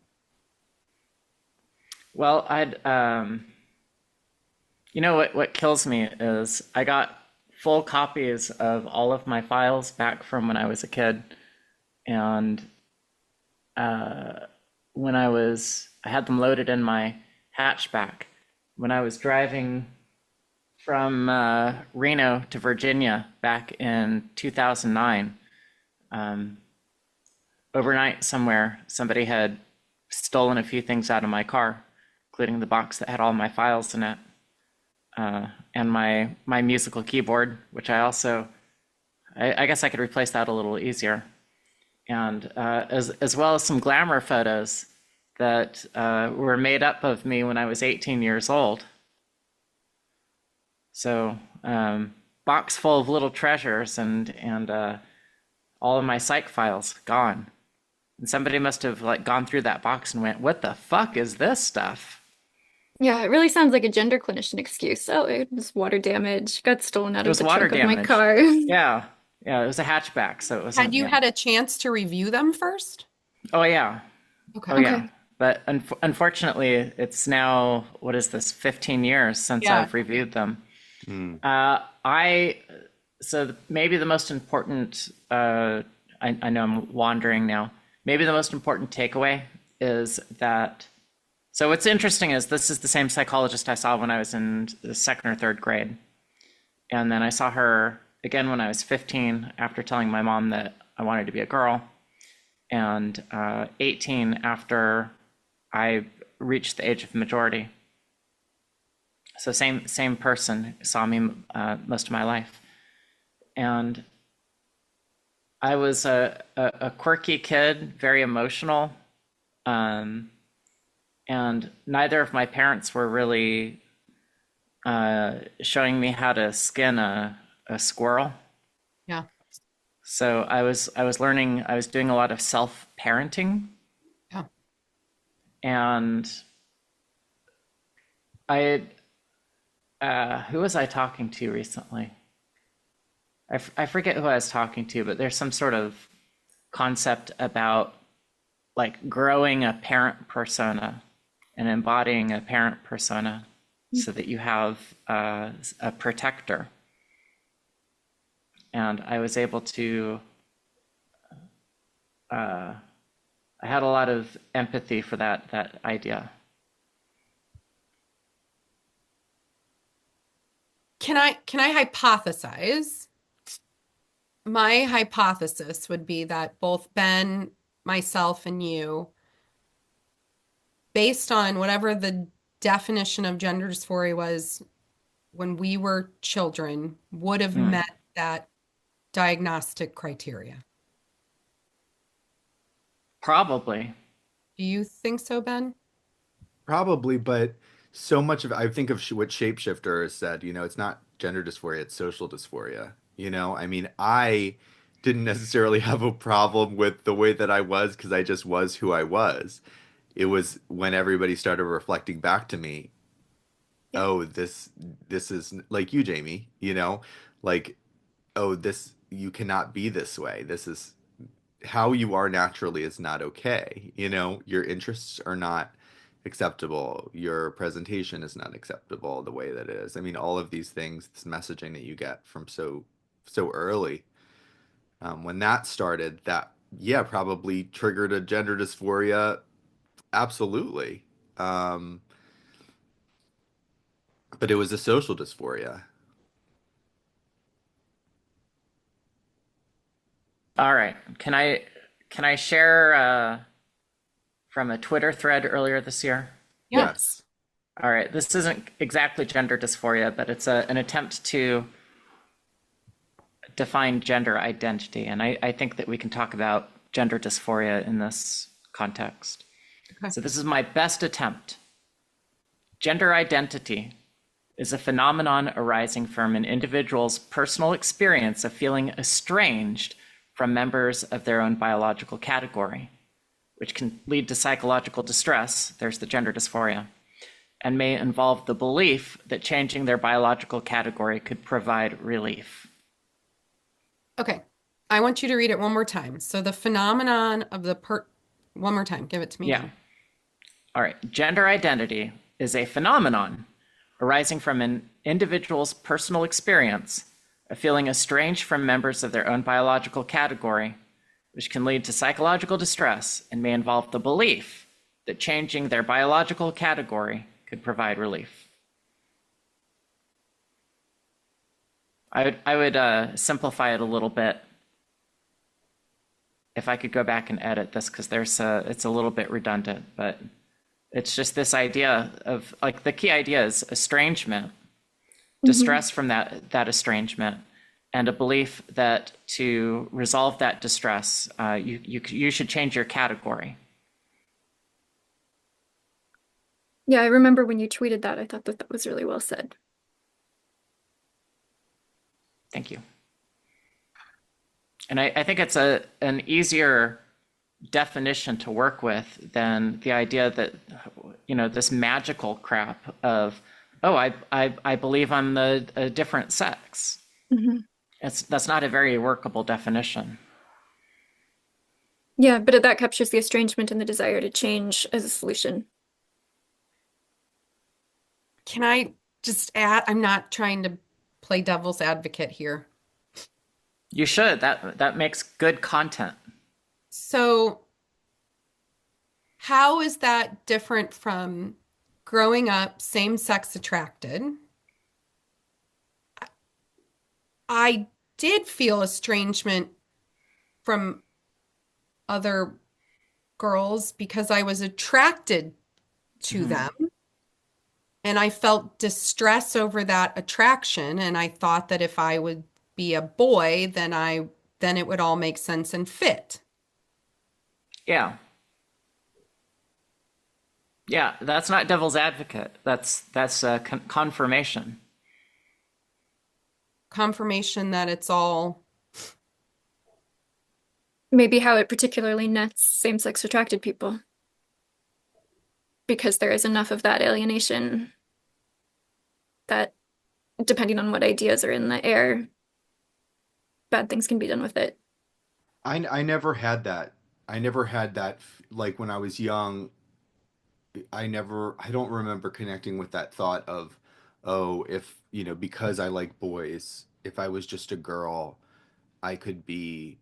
Well, you know what kills me is I got full copies of all of my files back from when I was a kid, and when I had them loaded in my hatchback when I was driving from Reno to Virginia back in 2009. Overnight somewhere, somebody had stolen a few things out of my car, including the box that had all my files in it, and my musical keyboard, which I guess I could replace that a little easier, and as well as some glamour photos that were made up of me when I was 18 years old. So, box full of little treasures and all of my psych files gone. And somebody must have like gone through that box and went, "What the fuck is this stuff?" Yeah, it really sounds like a gender clinician excuse. Oh, it was water damage, got stolen out It of was the water trunk of my damage. car. Yeah. Yeah, it was a hatchback, so it Had wasn't, you yeah. had a chance to review them first? Oh yeah. Okay. Oh yeah. Okay. But unfortunately, it's now, what is this, 15 years since Yeah. I've reviewed them. Hmm. Maybe the most important, I know I'm wandering now. Maybe the most important takeaway is that, so what's interesting is this is the same psychologist I saw when I was in the second or third grade. And then I saw her again when I was 15 after telling my mom that I wanted to be a girl, and 18 after I reached the age of majority. So same person saw me most of my life. And I was a quirky kid, very emotional, and neither of my parents were really showing me how to skin a squirrel. Yeah. So I was learning, I was doing a lot of self-parenting, Yeah. and who was I talking to recently? I forget who I was talking to, but there's some sort of concept about like growing a parent persona and embodying a parent persona so that you have a protector. And I was able to, I had a lot of empathy for that idea. Can I hypothesize? My hypothesis would be that both Ben, myself, and you, based on whatever the definition of gender dysphoria was when we were children, would have met that diagnostic criteria. Probably. Do you think so, Ben? Probably, but so much of I think of what Shapeshifter has said, it's not gender dysphoria, it's social dysphoria. I mean, I didn't necessarily have a problem with the way that I was because I just was who I was. It was when everybody started reflecting back to me, Yeah. oh, this is like you, Jamie, like, oh, this you cannot be this way. This is how you are naturally is not okay. Your interests are not acceptable. Your presentation is not acceptable the way that it is. I mean, all of these things, this messaging that you get from so early, when that started, that yeah, probably triggered a gender dysphoria. Absolutely. Um, but it was a social dysphoria. All right. Can I share from a Twitter thread earlier this year? Yes. All right. This isn't exactly gender dysphoria, but it's an attempt to define gender identity. And I think that we can talk about gender dysphoria in this context. Okay. So this is my best attempt. Gender identity is a phenomenon arising from an individual's personal experience of feeling estranged from members of their own biological category, which can lead to psychological distress, there's the gender dysphoria, and may involve the belief that changing their biological category could provide relief. Okay. I want you to read it one more time. So the phenomenon of one more time. Give it to me Yeah. again. All right. Gender identity is a phenomenon arising from an individual's personal experience of feeling estranged from members of their own biological category, which can lead to psychological distress and may involve the belief that changing their biological category could provide relief. I would simplify it a little bit. If I could go back and edit this, because it's a little bit redundant, but it's just this idea of, like, the key idea is estrangement, distress from that estrangement, and a belief that to resolve that distress, you should change your category. Yeah, I remember when you tweeted that. I thought that was really well said. Thank you. And I think it's an easier definition to work with than the idea that, this magical crap of, oh, I believe I'm a different sex. Mhm. That's not a very workable definition. Yeah, but that captures the estrangement and the desire to change as a solution. Can I just add, I'm not trying to play devil's advocate here. You should. That makes good content. So, how is that different from growing up same-sex attracted? I did feel estrangement from other girls because I was attracted to Mhm. them. And I felt distress over that attraction. And I thought that if I would be a boy, then it would all make sense and fit. Yeah. Yeah, that's not devil's advocate. That's a confirmation. Confirmation that it's all Maybe how it particularly nets same-sex attracted people, because there is enough of that alienation that, depending on what ideas are in the air, bad things can be done with it. I never had that. I never had that like when I was young. I don't remember connecting with that thought of, oh, if, because I like boys, if I was just a girl, I would be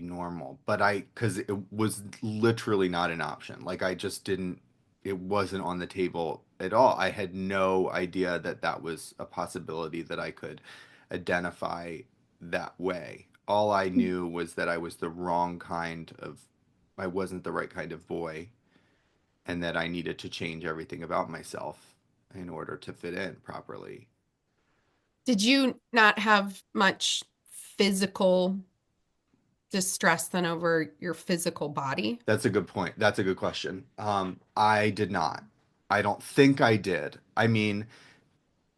normal. But because it was literally not an option. Like I just didn't, it wasn't on the table at all. I had no idea that that was a possibility that I could identify that way. All I knew was that I was the wrong kind of, I wasn't the right kind of boy, and that I needed to change everything about myself in order to fit in properly. Did you not have much physical distress then over your physical body? That's a good point. That's a good question. I did not. I don't think I did. I mean,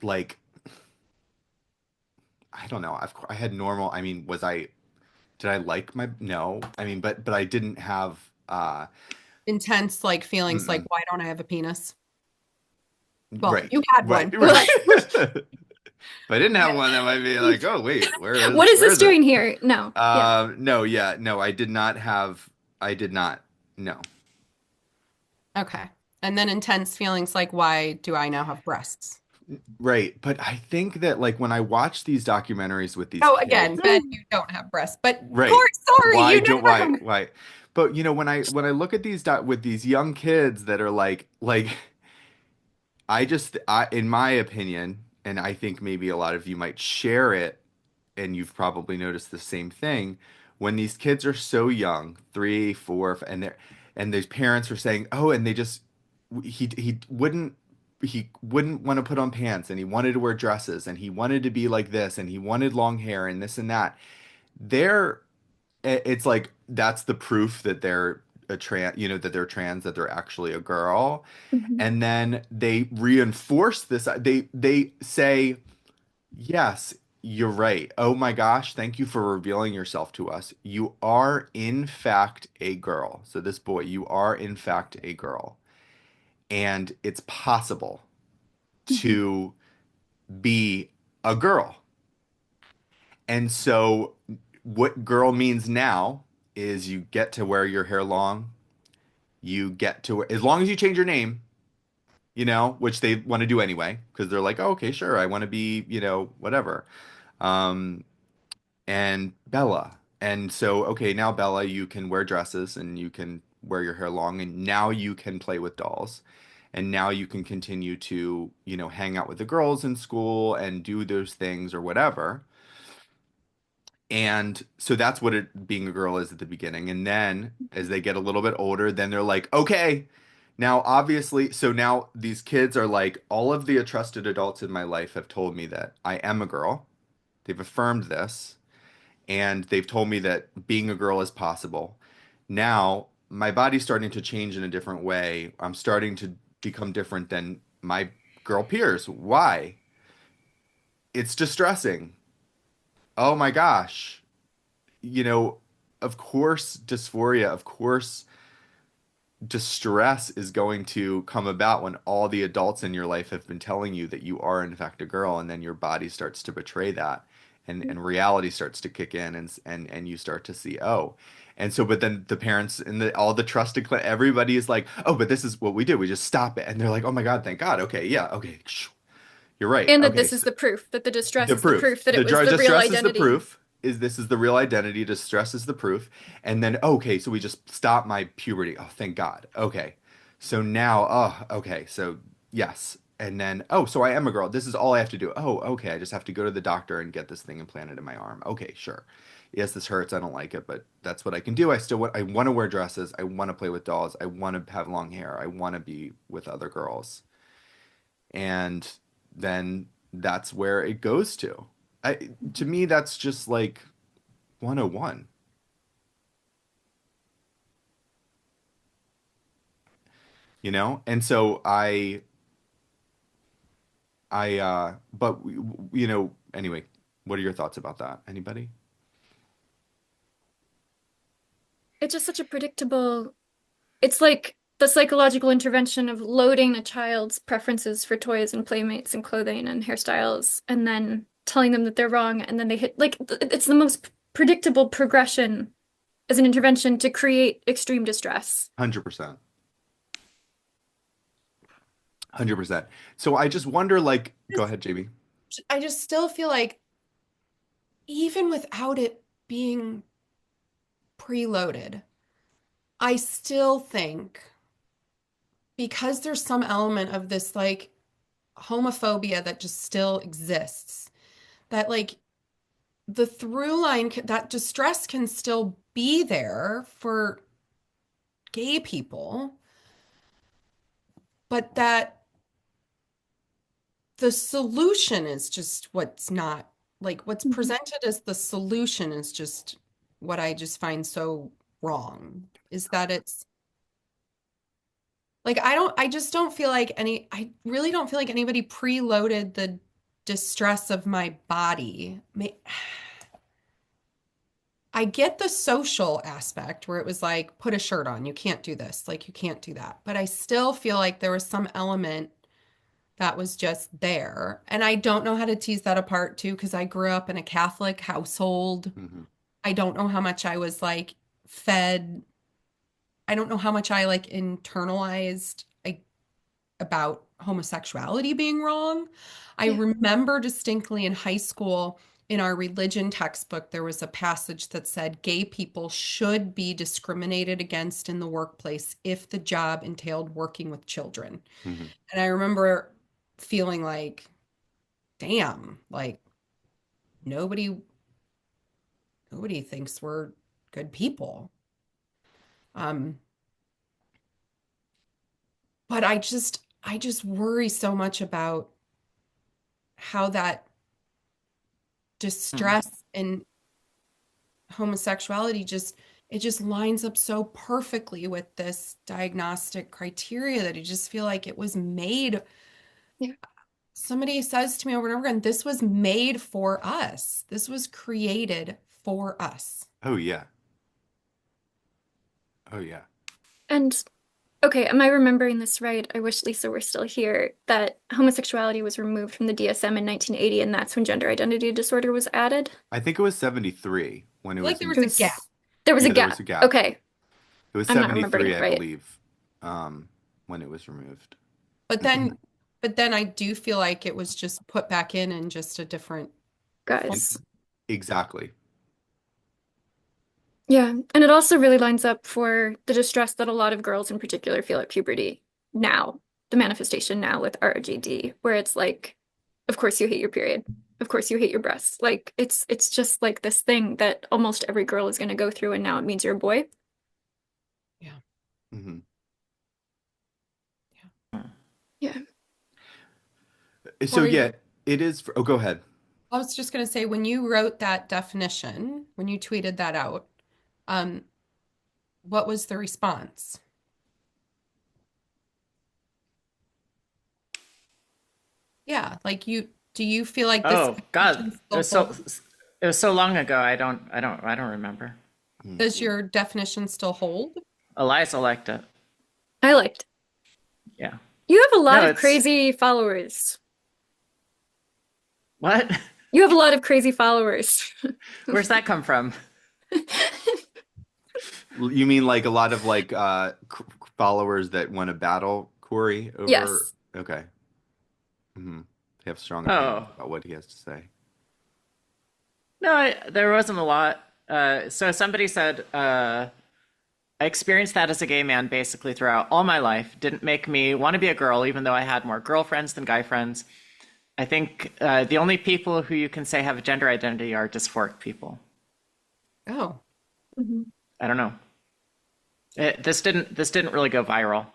like, I don't know. I had normal. I mean, did I like no. I mean, but I didn't have, Intense like feelings like, mm-mm. why don't I have a penis? Well, Right, you had right, one. right. If I didn't have one, that might be like, oh, wait, What is where this is it? doing here? No. Yeah. No, yeah, no, I did not, no. Okay. And then intense feelings like, why do I now have breasts? Right. But I think that like when I watch these documentaries with these Oh, kids, again, Ben, you don't have breasts. But right. Corey, sorry, Why you don't never have. why? But when I look at these with these young kids that are like in my opinion, and I think maybe a lot of you might share it, and you've probably noticed the same thing, when these kids are so young, 3, 4, and these parents are saying, oh, and they just he wouldn't want to put on pants, and he wanted to wear dresses, and he wanted to be like this, and he wanted long hair and this and that. They're it's like that's the proof that they're a trans, that they're trans, that they're actually a girl. Mhm. And then they reinforce this. They say, yes, you're right. Oh my gosh, thank you for revealing yourself to us. You are in fact a girl. So this boy, you are in fact a girl. And it's possible Mhm. to be a girl. And so what girl means now is you get to wear your hair long. You get to, as long as you change your name, which they want to do anyway, because they're like, oh, okay, sure, I want to be, whatever. Um, and Bella. And so, okay, now Bella, you can wear dresses and you can wear your hair long, and now you can play with dolls. And now you can continue to, hang out with the girls in school and do those things or whatever. And so that's what being a girl is at the beginning. And then as they get a little bit older, then they're like, okay, now obviously, so now these kids are like, all of the trusted adults in my life have told me that I am a girl. They've affirmed this, and they've told me that being a girl is possible. Now my body's starting to change in a different way. I'm starting to become different than my girl peers. Why? It's distressing. Oh my gosh. You know, of course dysphoria, of course distress is going to come about when all the adults in your life have been telling you that you are in fact a girl, and then your body starts to betray that, and reality starts to kick in, and you start to see, oh. And so, but then the parents and all the trusted everybody is like, oh, but this is what we do, we just stop it, and they're like, oh my God, thank God, okay, yeah, okay, you're right, And that okay, this is so the proof, that the distress the is the proof, proof that it was the real distress is the identity. proof, is this is the real identity, distress is the proof. And then, okay, so we just stop my puberty, oh thank God, okay, so now, oh okay, so yes, and then, oh, so I am a girl, this is all I have to do, oh okay, I just have to go to the doctor and get this thing implanted in my arm, okay, sure, yes, this hurts, I don't like it, but that's what I can do. I want to wear dresses, I want to play with dolls, I want to have long hair, I want to be with other girls. And then that's where it goes to. To me, that's just like 101, you know? And so but anyway, what are your thoughts about that? Anybody? It's just such a predictable, it's like the psychological intervention of loading a child's preferences for toys and playmates and clothing and hairstyles, and then telling them that they're wrong, and then they hit, like, it's the most predictable progression as an intervention to create extreme distress. 100%. 100%. So I just wonder, like, go ahead, Jamie. I just still feel like even without it being preloaded, I still think because there's some element of this like homophobia that just still exists, that like the through line, that distress can still be there for gay people, but that the solution is just what's not, like what's presented as the solution is just what I just find so wrong, is that it's like I just don't feel like I really don't feel like anybody preloaded the distress of my body. I get the social aspect where it was like, put a shirt on, you can't do this, like you can't do that. But I still feel like there was some element that was just there. And I don't know how to tease that apart too, because I grew up in a Catholic household. Hmm. I don't know how much I was like fed. I don't know how much I like internalized about homosexuality being wrong. I Yeah. remember distinctly in high school, in our religion textbook, there was a passage that said gay people should be discriminated against in the workplace if the job entailed working with children. Hmm. And I remember feeling like, damn, like nobody nobody thinks we're good people. Um, but I just worry so much about how that Mm. distress and homosexuality just it just lines up so perfectly with this diagnostic criteria that I just feel like it was made. Yeah. Somebody says to me over and over again, this was made for us. This was created for us. Oh yeah. Oh yeah. And okay, am I remembering this right? I wish Lisa were still here. That homosexuality was removed from the DSM in 1980, and that's when gender identity disorder was added. I think it was 73 when it I feel like was there in, was It a gap. was there was a yeah, there was gap. a gap. Okay, It was I'm not remembering 73, it I right. believe, when it was removed. But then but then I do feel like it was just put back in just a different form. Guys. Exactly. Yeah, and it also really lines up for the distress that a lot of girls in particular feel at puberty now, the manifestation now with RGD, where it's like, of course you hate your period. Of course you hate your breasts. Like it's just like this thing that almost every girl is going to go through, and now it means you're a boy. Yeah. Hmm. Yeah. So Corey, yeah, it is oh, go ahead. I was just going to say, when you wrote that definition, when you tweeted that out, um, what was the response? Yeah, like do you feel like this Oh God, definition still holds? it was so long ago. I don't remember. Does your definition still hold? Eliza liked it. I liked. Yeah. You have a lot No, of it's crazy followers. what? You have a lot of crazy followers. Where's that come from? You mean like a lot of like followers that want to battle Corey over? Yes. Okay. They have strong opinions Oh. about what he has to say. No, there wasn't a lot. So somebody said, I experienced that as a gay man basically throughout all my life. Didn't make me want to be a girl, even though I had more girlfriends than guy friends. I think the only people who you can say have a gender identity are dysphoric people. Oh, Mhm. I don't know. This didn't really go viral.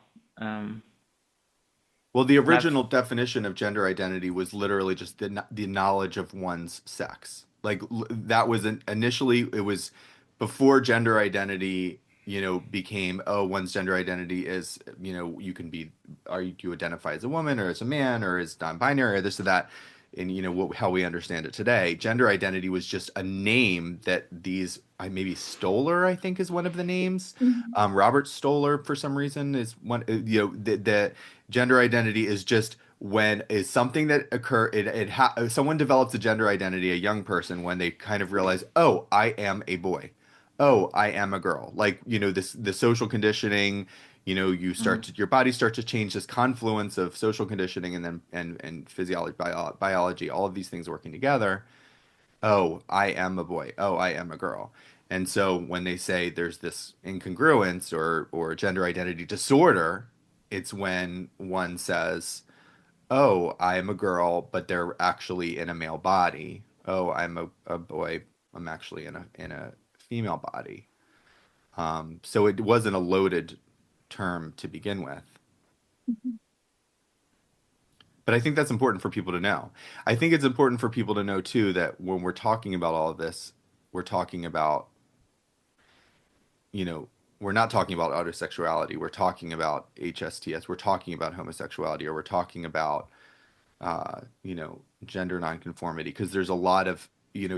Well, the original definition of gender identity was literally just the knowledge of one's sex. Like that was initially, it was before gender identity, became, oh, one's gender identity is, you can be, do you identify as a woman or as a man or as non-binary or this or that. And how we understand it today, gender identity was just a name that maybe Stoller, I think, is one of the names. Mhm. Robert Stoller, for some reason, is one. The gender identity is just when is something that occur. Someone develops a gender identity, a young person, when they kind of realize, oh, I am a boy, oh, I am a girl. Like the social conditioning. Your body starts to change, this confluence of social conditioning and then and physiology, biology, all of these things working together. Oh, I am a boy. Oh, I am a girl. And so when they say there's this incongruence or gender identity disorder, it's when one says, oh, I am a girl, but they're actually in a male body. Oh, I'm a boy. I'm actually in a female body. So it wasn't a loaded term to begin with. But I think that's important for people to know. I think it's important for people to know too that when we're talking about all of this, we're talking about, we're not talking about autosexuality. We're talking about HSTS. We're talking about homosexuality, or we're talking about, gender nonconformity. Because there's a lot of,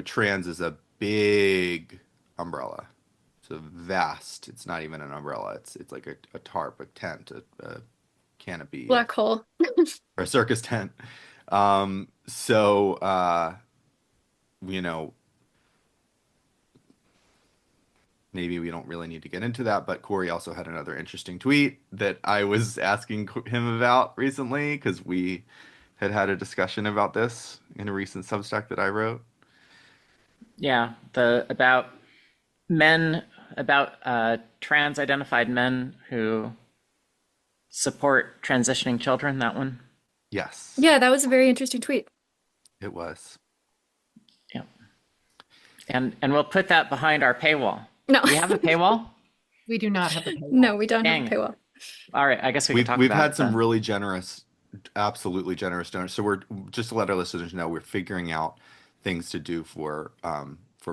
trans is a big umbrella. It's a vast. It's not even an umbrella. It's like a tarp, a tent, a canopy, Black hole. or a circus tent. So maybe we don't really need to get into that, but Corey also had another interesting tweet that I was asking him about recently because we had a discussion about this in a recent Substack that I wrote. Yeah, about trans-identified men who support transitioning children. That one. Yes. Yeah, that was a very interesting tweet. It was. Yeah. And we'll put that behind our paywall. No. Do we have a paywall? we do not have a paywall. No, we don't Dang have a it. paywall. All right, I guess we can talk We've about had it some then. really generous, absolutely generous donors. So we're just to let our listeners know we're figuring out things to do for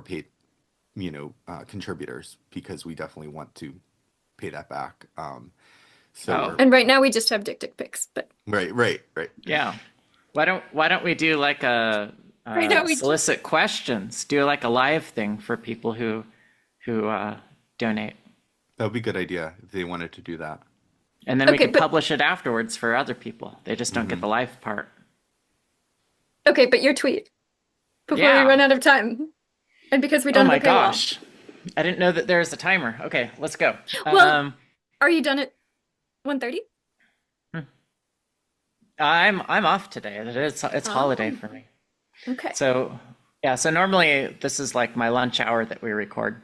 paid, contributors, because we definitely want to pay that back. Oh. And right now we just have dick pics, but Right. Yeah. Why don't we do like a Right now we solicit questions? Do like a live thing for people who donate, That would be a good idea if they wanted to do that. and then we Okay, can but- publish it afterwards for other people. They just don't get the live part. okay, but your tweet before Yeah. we run out of time. And because we Oh don't my have a paywall. gosh, I didn't know that there's a timer. Okay, let's go. Well- Are you done at 1:30? I'm off today. It's holiday for me. Okay. So yeah, so normally this is like my lunch hour that we record.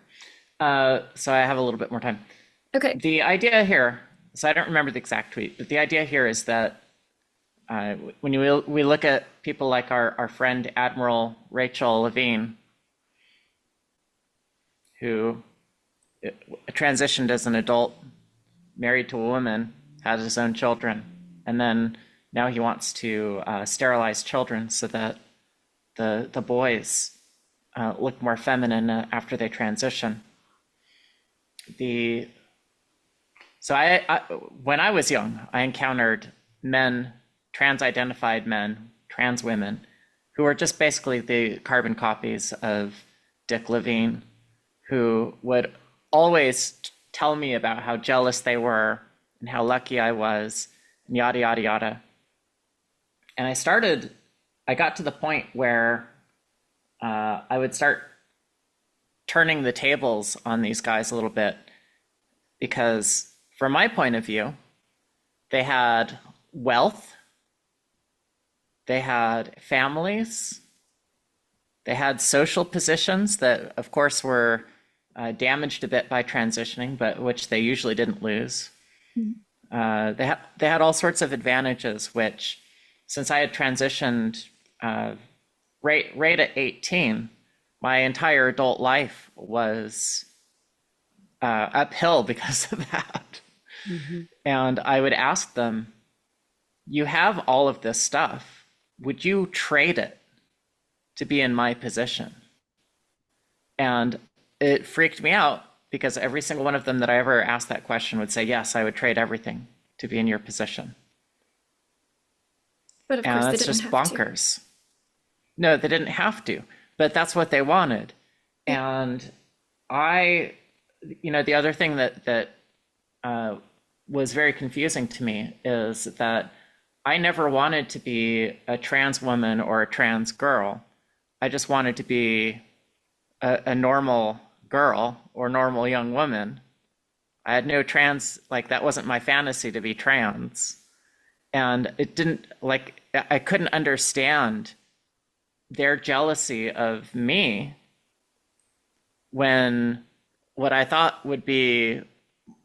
So I have a little bit more time. Okay. The idea here, so I don't remember the exact tweet, but the idea here is that when we look at people like our friend Admiral Rachel Levine, who transitioned as an adult, married to a woman, has his own children, and then now he wants to sterilize children so that the boys look more feminine after they transition. So I when I was young, I encountered men, trans-identified men, trans women, who were just basically the carbon copies of Dick Levine, who would always tell me about how jealous they were and how lucky I was, and yada, yada, yada. And I got to the point where I would start turning the tables on these guys a little bit, because from my point of view, they had wealth, they had families, they had social positions that, of course, were damaged a bit by transitioning, but which they usually didn't lose. They had all sorts of advantages, which, since I had transitioned right at 18, my entire adult life was uphill because of that. And I would ask them, you have all of this stuff. Would you trade it to be in my position? And it freaked me out, because every single one of them that I ever asked that question would say, yes, I would trade everything to be in your position. But of And course, they that's didn't just have to. bonkers. No, they didn't have to, but that's what they wanted. And the other thing that was very confusing to me is that I never wanted to be a trans woman or a trans girl. I just wanted to be a normal girl or normal young woman. I had no trans, like, that wasn't my fantasy to be trans. And it didn't, like, I couldn't understand their jealousy of me when what I thought would be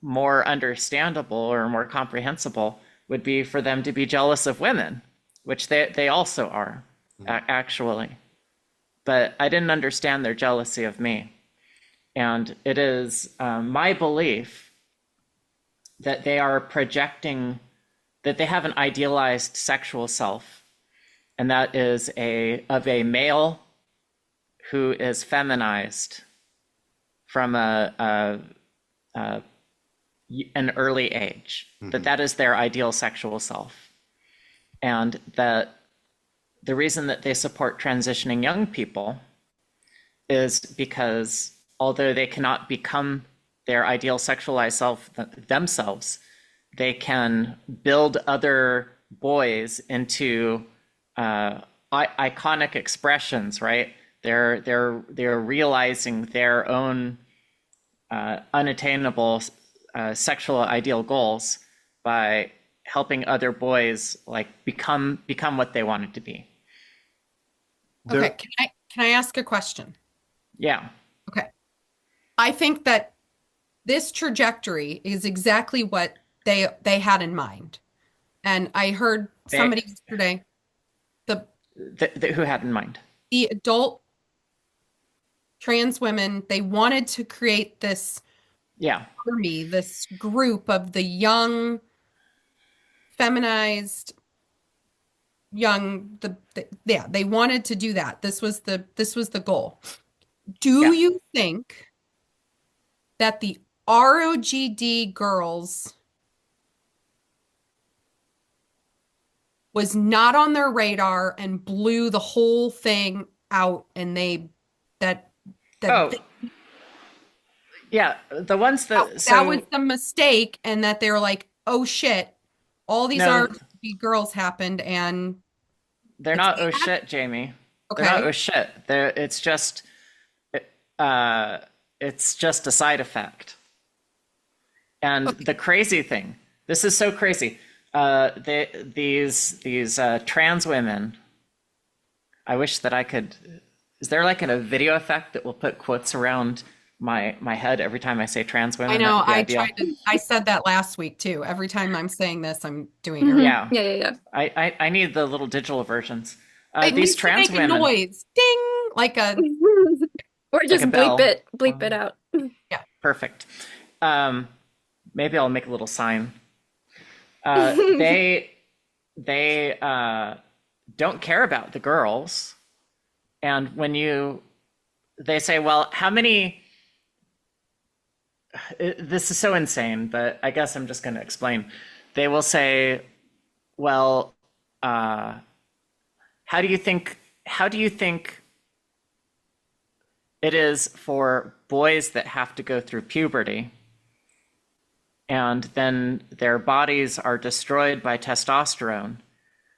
more understandable or more comprehensible would be for them to be jealous of women, which they also are, actually. But I didn't understand their jealousy of me. And it is my belief that they are projecting, that they have an idealized sexual self, and that is of a male who is feminized from an early age. That is their ideal sexual self. And that the reason that they support transitioning young people is because, although they cannot become their ideal sexualized self themselves, they can build other boys into iconic expressions, right? They're realizing their own unattainable sexual ideal goals by helping other boys, like, become what they wanted to be. Okay, can I ask a question? Yeah. Okay. I think that this trajectory is exactly what they had in mind. And I heard somebody yesterday, Who had in mind? the adult trans women, they wanted to create this army, this group of the young, feminized, young, they wanted to do that. This was the goal. Do you think that the ROGD girls was not on their radar and blew the whole thing out, and Yeah, the ones that that was the mistake, and that they were like, oh shit, all these ROGD girls happened, and they're not oh shit, Jamie. Okay. They're not oh shit. It's just a side effect. And the crazy thing, this is so crazy. These trans women, I wish that I could. Is there like a video effect that will put quotes around my head every time I say trans women? I know. I said that last week too. Every time I'm saying this, I'm doing it. Yeah. I need the little digital versions. These trans make women. a noise, ding, like a, or just like a bleep it out. Yeah. Perfect. Maybe I'll make a little sign. They don't care about the girls, and when they say, well, how many? This is so insane, but I guess I'm just going to explain. They will say, well, how do you think it is for boys that have to go through puberty, and then their bodies are destroyed by testosterone.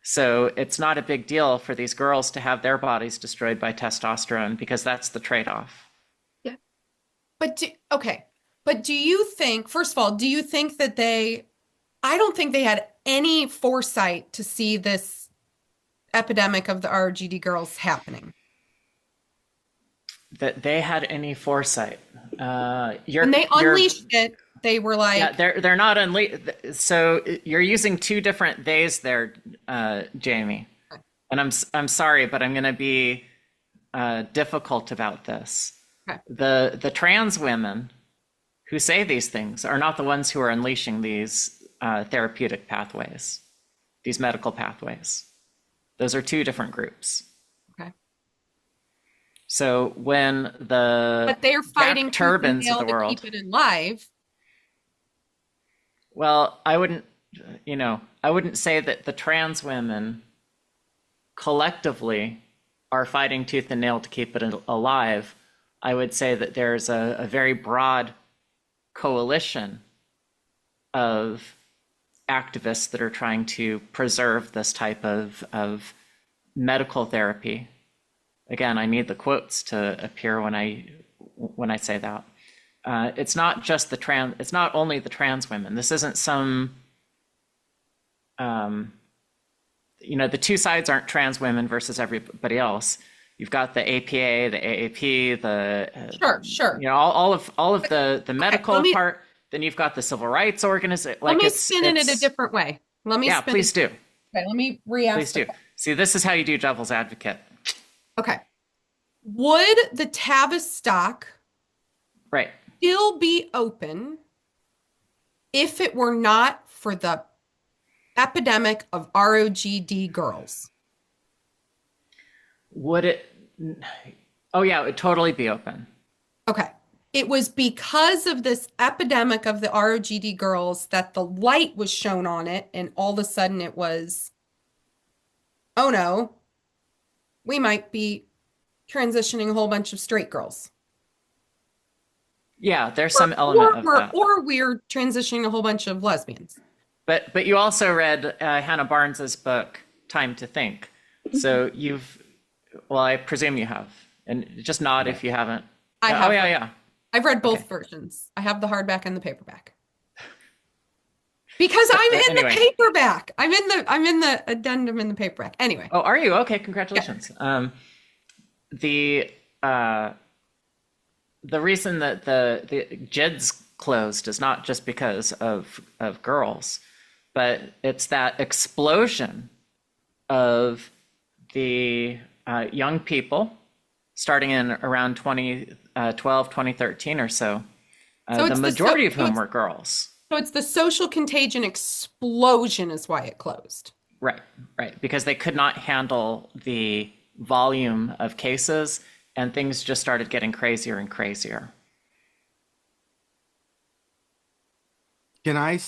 So it's not a big deal for these girls to have their bodies destroyed by testosterone because that's the trade-off. Yeah. Okay. But do you think, first of all, do you think that I don't think they had any foresight to see this epidemic of the ROGD girls happening. That they had any foresight. When they unleashed it, they were like, yeah, they're not unleashed. So you're using two different theys there, Jamie. And I'm sorry, but I'm going to be difficult about this. Okay. The trans women who say these things are not the ones who are unleashing these therapeutic pathways, these medical pathways. Those are two different groups. okay. So when But they're fighting Jack Turbans of the to world, keep it alive. well, I wouldn't say that the trans women collectively are fighting tooth and nail to keep it alive. I would say that there's a very broad coalition of activists that are trying to preserve this type of medical therapy. Again, I need the quotes to appear when I say that. It's not just it's not only the trans women. This isn't some, the two sides aren't trans women versus everybody else. You've got the APA, the AAP, the Sure. All of the medical part. Then you've got the civil rights organization. Let me spin it a different way. Please do. Okay, let me re-ask. Please do. See, this is how you do devil's advocate. Okay. Would the Tavistock Right. still be open if it were not for the epidemic of ROGD girls? Would it? Oh yeah, it would totally be open. Okay. It was because of this epidemic of the ROGD girls that the light was shown on it, and all of a sudden it was, oh no, we might be transitioning a whole bunch of straight girls. Yeah, there's some element of that. Or we're transitioning a whole bunch of lesbians. But you also read Hannah Barnes's book, Time to Think. So I presume you have. And just nod if you haven't. I have. Oh, yeah. I've read both versions. I have the hardback and the paperback. Because I'm in the paperback. I'm in the addendum in the paperback. Anyway. Oh, are you? Okay, congratulations. Yeah. The reason that the JID's closed is not just because of girls, but it's that explosion of the young people starting in around 2012, 2013 or so. The majority of whom were girls. So it's the social contagion explosion is why it closed. Right. Because they could not handle the volume of cases and things just started getting crazier and crazier. Can I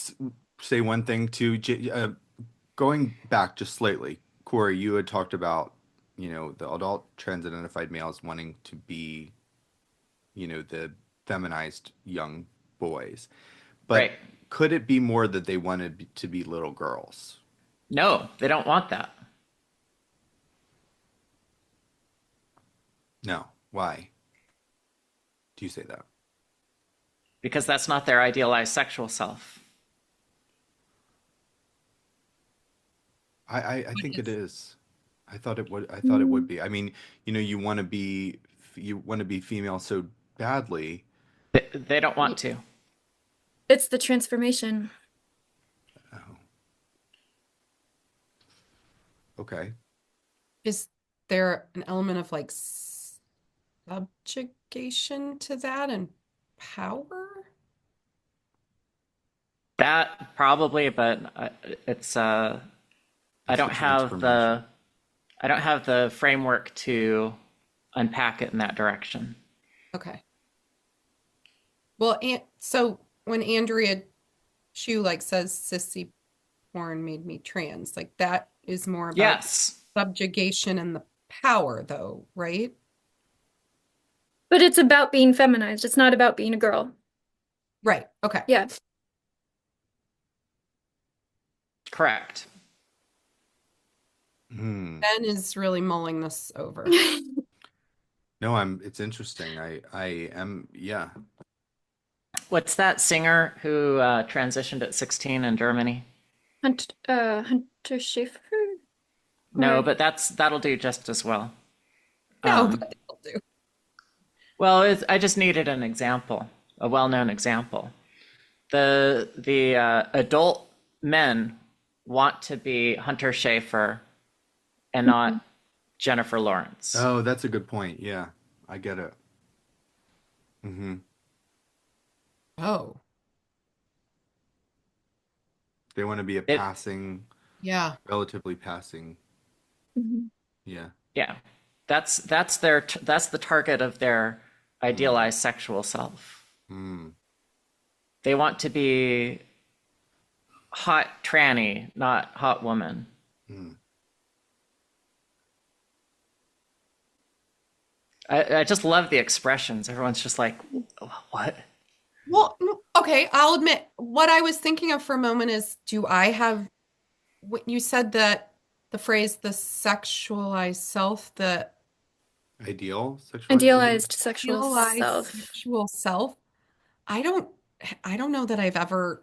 say one thing too? Going back just slightly, Corey, you had talked about, the adult trans-identified males wanting to be, the feminized young boys. But could it be more that they wanted to be little girls? No, they don't want that. No. Why do you say that? Because that's not their idealized sexual self. I think it is. I thought it would be. I mean, you want to be female so badly. They don't want to. It's the transformation. Oh. Okay. Is there an element of like subjugation to that and power? That probably, but it's I don't have the framework to unpack it in that direction. Okay. Well, so when Andrea Chu says sissy porn made me trans, that is more about subjugation and the power though, right? But it's about being feminized. It's not about being a girl. Right. Okay. Yeah. Correct. Ben is really mulling this over. No, it's interesting. I am, yeah. What's that singer who transitioned at 16 in Germany? Hunter Schafer? No, Or- but that'll do just as well. No, Um, but they'll do. well, I just needed an example, a well-known example. The adult men want to be Hunter Schafer and not Jennifer Lawrence. Oh, that's a good point. Yeah, I get it. Oh, They want to be a It passing, yeah. relatively passing. Mhm. Yeah. Yeah, that's that's the target of their idealized sexual self. Mm. They want to be hot tranny, not hot woman. Mm. I just love the expressions. Everyone's just like, what? Well, okay, I'll admit what I was thinking of for a moment is do I have what you said that the phrase the sexualized self, the Ideal sexuality? Idealized sexual realized self. sexual self. I don't I don't know that I've ever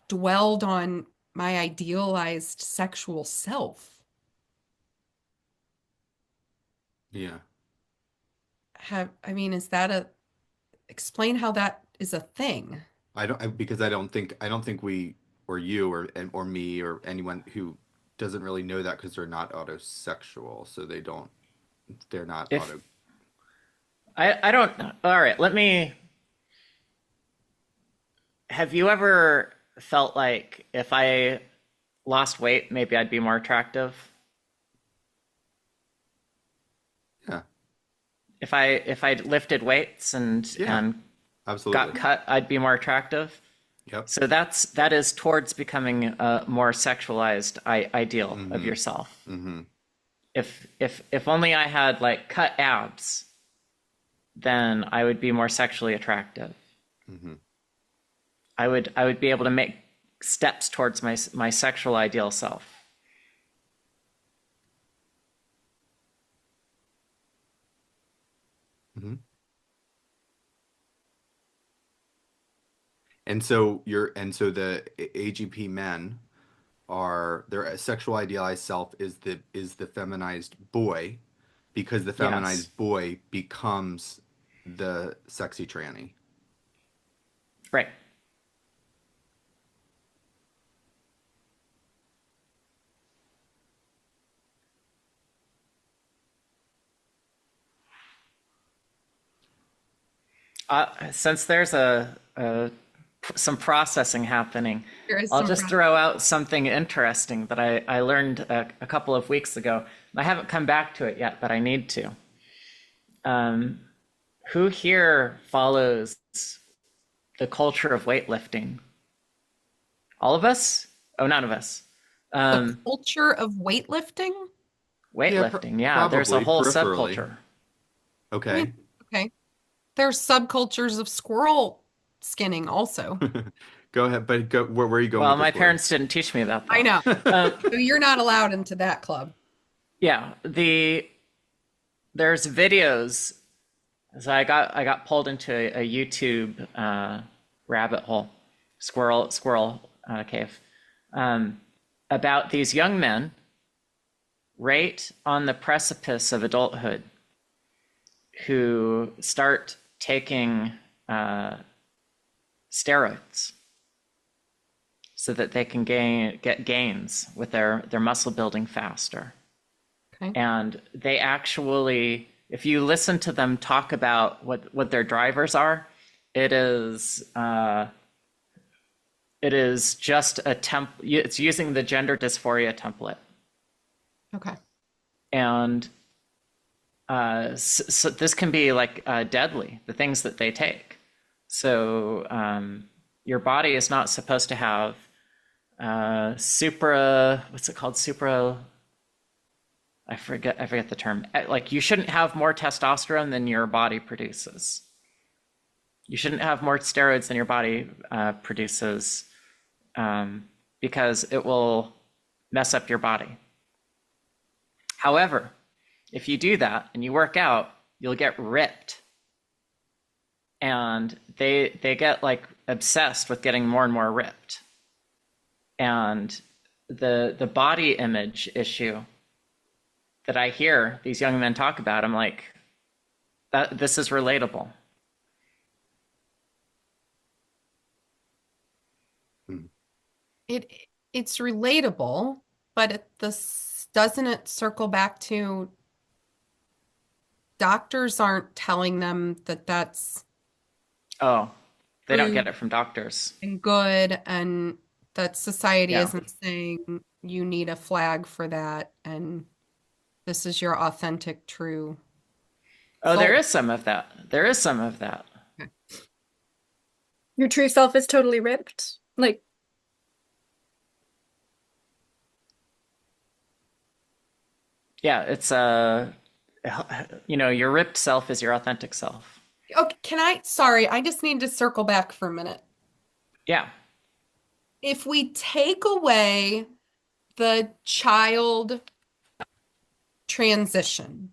dwelled on my idealized sexual self. Yeah. I mean, is that a explain how that is a thing? Because I don't think we or you or me or anyone who doesn't really know that because they're not autosexual, so they're not If I don't, all right, have you ever felt like if I lost weight, maybe I'd be more attractive? Yeah. If I lifted weights and Yeah. and got Absolutely. cut, I'd be more attractive. Yep. So that is towards becoming a more sexualized ideal of yourself. Mm-hmm. If only I had like cut abs, then I would be more sexually attractive. Mm-hmm. I would be able to make steps towards my sexual ideal self. Mm-hmm. And so the AGP men are their sexual idealized self is the feminized boy because the Yes. feminized boy becomes the sexy tranny. Right. Since there's some processing happening, There is I'll some just throw out something interesting that I learned a couple of weeks ago. I haven't come back to it yet, but I need to. Who here follows the culture of weightlifting? All of us? Oh, none of us. the culture of weightlifting? Weightlifting, yeah, there's a Probably whole peripherally. subculture. I Okay. mean, okay. There's subcultures of squirrel skinning also. Go ahead, but where are you going Well, with my this, Lori? parents didn't teach me that, though. I know. Um, So you're not allowed into that club. yeah, there's videos. So I got pulled into a YouTube rabbit hole, squirrel cave, about these young men right on the precipice of adulthood who start taking steroids so that they can get gains with their muscle building faster. Okay. And they actually, if you listen to them talk about what their drivers are, it is just it's using the gender dysphoria template. Okay. And so this can be like deadly, the things that they take. So your body is not supposed to have what's it called? I forget the term. Like, you shouldn't have more testosterone than your body produces. You shouldn't have more steroids than your body produces, because it will mess up your body. However, if you do that and you work out, you'll get ripped. And they get like obsessed with getting more and more ripped. And the body image issue that I hear these young men talk about, I'm like, this is relatable. It's relatable, but doesn't it circle back to doctors aren't telling them that that's Oh, they don't true get it from doctors. and good, and that society Yeah. isn't saying you need a flag for that, and this is your authentic, true Oh, there soul. is some of that. There is some of that. Your true self is totally ripped. Like, Yeah, it's your ripped self is your authentic self. Okay, sorry, I just need to circle back for a minute. Yeah. If we take away the child transition,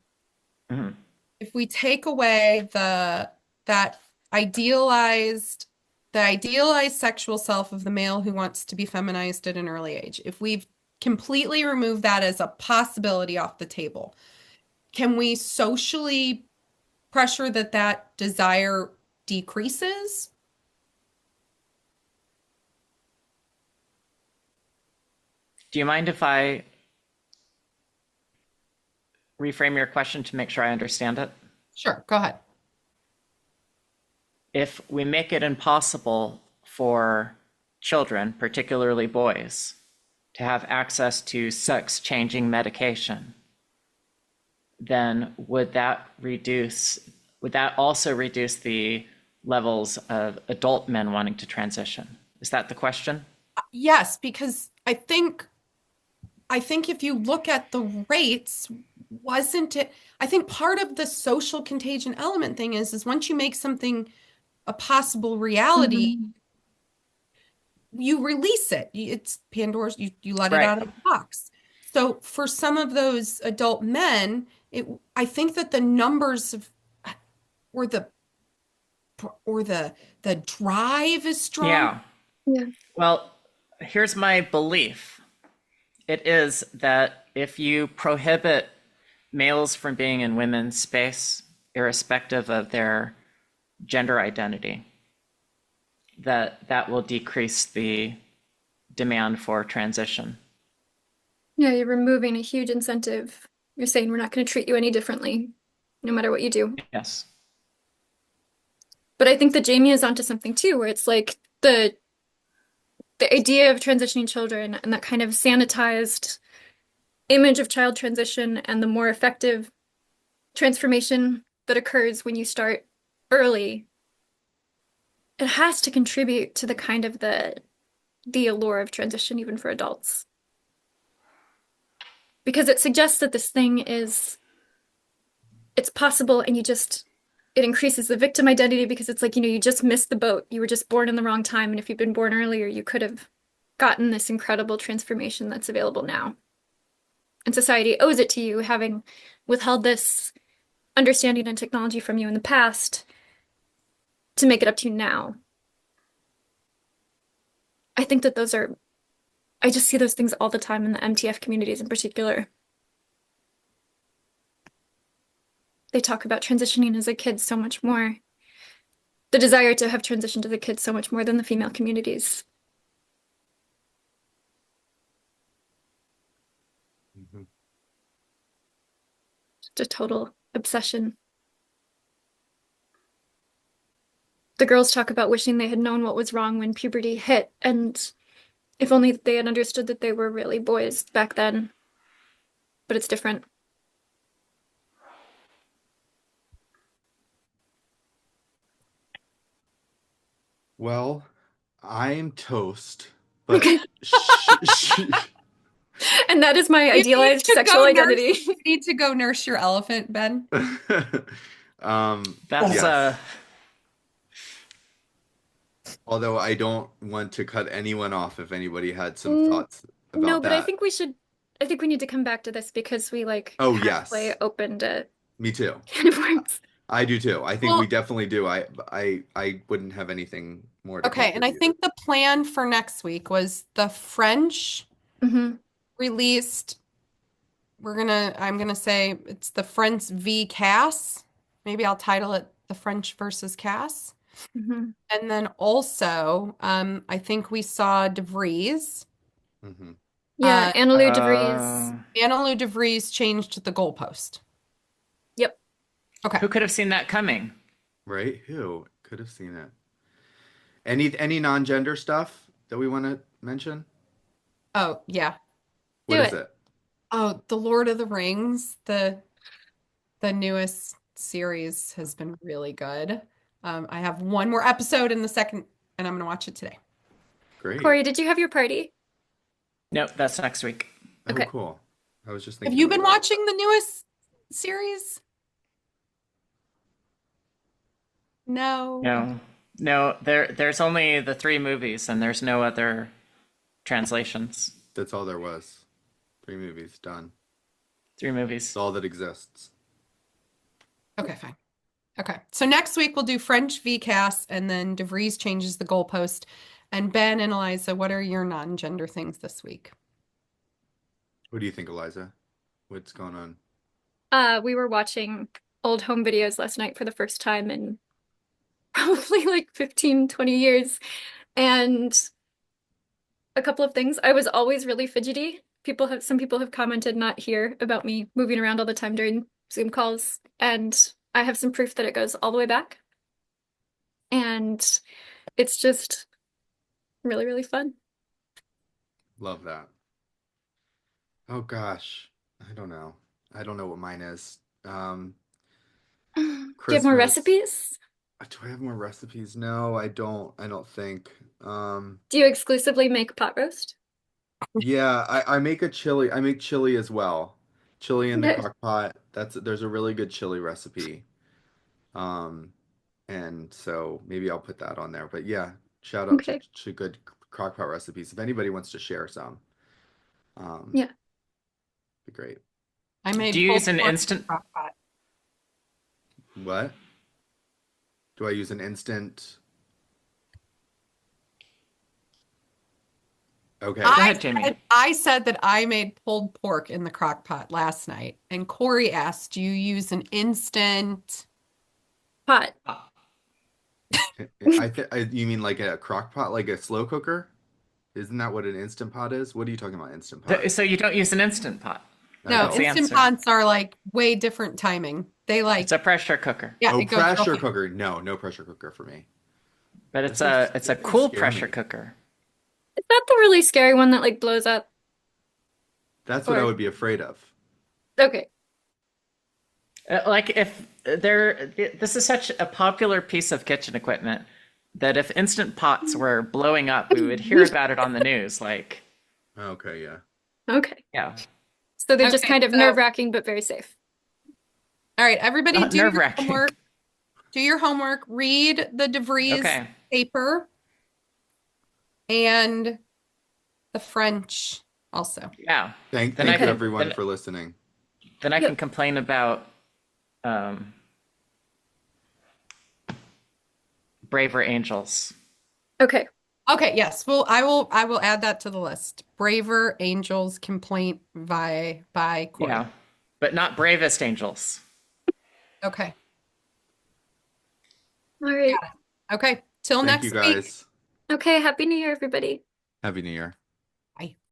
Mhm. if we take away that idealized the idealized sexual self of the male who wants to be feminized at an early age, if we've completely removed that as a possibility off the table, can we socially pressure that desire decreases? Do you mind if I reframe your question to make sure I understand it? Sure, go ahead. If we make it impossible for children, particularly boys, to have access to sex-changing medication, then would that also reduce the levels of adult men wanting to transition? Is that the question? Yes, because I think if you look at the rates, wasn't it? I think part of the social contagion element thing is once you make something a possible reality, Mhm. you release it. It's Pandora's, you let it Right. out of the box. So for some of those adult men, I think that the numbers of or the or the drive is strong. Yeah. Yeah. Well, here's my belief. It is that if you prohibit males from being in women's space, irrespective of their gender identity, that will decrease the demand for transition. Yeah, you're removing a huge incentive. You're saying we're not going to treat you any differently, no matter what you do. Yes. But I think that Jamie is onto something too, where it's like the idea of transitioning children and that kind of sanitized image of child transition and the more effective transformation that occurs when you start early, it has to contribute to the kind of the allure of transition even for adults. Because it suggests that this thing it's possible and it increases the victim identity because it's like, you just missed the boat. You were just born in the wrong time. And if you'd been born earlier, you could have gotten this incredible transformation that's available now. And society owes it to you, having withheld this understanding and technology from you in the past, to make it up to you now. I think that I just see those things all the time in the MTF communities in particular. They talk about transitioning as a kid so much more. The desire to have transitioned as a kid so much more than the female communities. Mhm. Just a total obsession. The girls talk about wishing they had known what was wrong when puberty hit, and if only they had understood that they were really boys back then. But it's different. Well, I'm toast, but Okay. And that is my You need idealized to sexual go identity. You need to go nurse your elephant, Ben. That's Yes. Although I don't want to cut anyone off if anybody had some Mm, thoughts No, about but I that. think I think we need to come back to this because we like Oh, halfway yes. opened a Me too. can of worms. I do too. I think we Well, definitely do. I wouldn't have anything more to okay, and I contribute. think the plan for next week was the French Hmm. released. I'm gonna say it's the French v Cass. Maybe I'll title it The French versus Cass. Hmm. And then also, I think we saw DeVries. Hmm. Yeah, Annalou de Vries. Annalou DeVries changed the goalpost. Yep. Okay. who could have seen that coming? Right? Who could have seen it? Any non-gender stuff that we want to mention? Oh, yeah. What Do is it. it? Oh, The Lord of the Rings, the newest series has been really good. I have one more episode in the second, and I'm gonna watch it today. Great. Corey, did you have your party? Nope, that's next week. Oh, Okay. cool. I was just Have thinking you about been that. watching the newest series? No. No, there's only the 3 movies and there's no other translations. That's all there was. 3 movies done. 3 movies. It's all that exists. Okay, fine. Okay. So next week we'll do French VCAS and then DeVries changes the goalpost. And Ben and Eliza, what are your non-gender things this week? What do you think, Eliza? What's going on? We were watching old home videos last night for the first time in probably like 15, 20 years. And a couple of things. I was always really fidgety. Some people have commented not here about me moving around all the time during Zoom calls, and I have some proof that it goes all the way back. And it's just really, really fun. Love that. Oh gosh. I don't know. I don't know what mine is. Do you have more Christmas. recipes? Do I have more recipes? No, I don't. I don't think. Do you exclusively make pot roast? Yeah, I make a chili. I make chili as well. Chili in the Good. crock pot. There's a really good chili recipe. Um, and so maybe I'll put that on there. But yeah, shout out Okay. to good crock pot recipes. If anybody wants to share some, um, Yeah. be great. I made Do you pulled use an pork instant? crock pot. What? Do I use an instant? Okay. Go I ahead, Jamie. I said that I made pulled pork in the crock pot last night, and Corey asked, "Do you use an instant?" Pot. You mean like a crock pot, like a slow cooker? Isn't that what an instant pot is? What are you talking about, instant pot? So you don't use an instant pot. I No, That's the don't. instant answer. pots are like way different timing. They like, It's a pressure cooker, yeah, Oh, it goes real pressure fast. cooker. No, no pressure cooker for me. but it's That a doesn't cool scare pressure me. cooker. Is that the really scary one that like blows up? That's what I Or would be afraid of. okay. Like if this is such a popular piece of kitchen equipment that if instant pots were blowing up, we would hear about it on the news. Like, Okay, yeah. Okay. yeah, So they're just Okay, kind of so- nerve-wracking but very safe. All right, everybody, not do your nerve-wracking. homework. Do your homework. Read the DeVries Okay. paper and the French also. Yeah. Thank Then you I can- everyone then- for listening. Then I Yep. can complain about Braver Angels. Okay. Okay, yes. Well, I will add that to the list. Braver Angels complaint by Corey. Yeah, but not Bravest Angels. Okay. All right. Okay. Till Thank next you week. guys. Okay. Happy New Year, everybody. Happy New Year.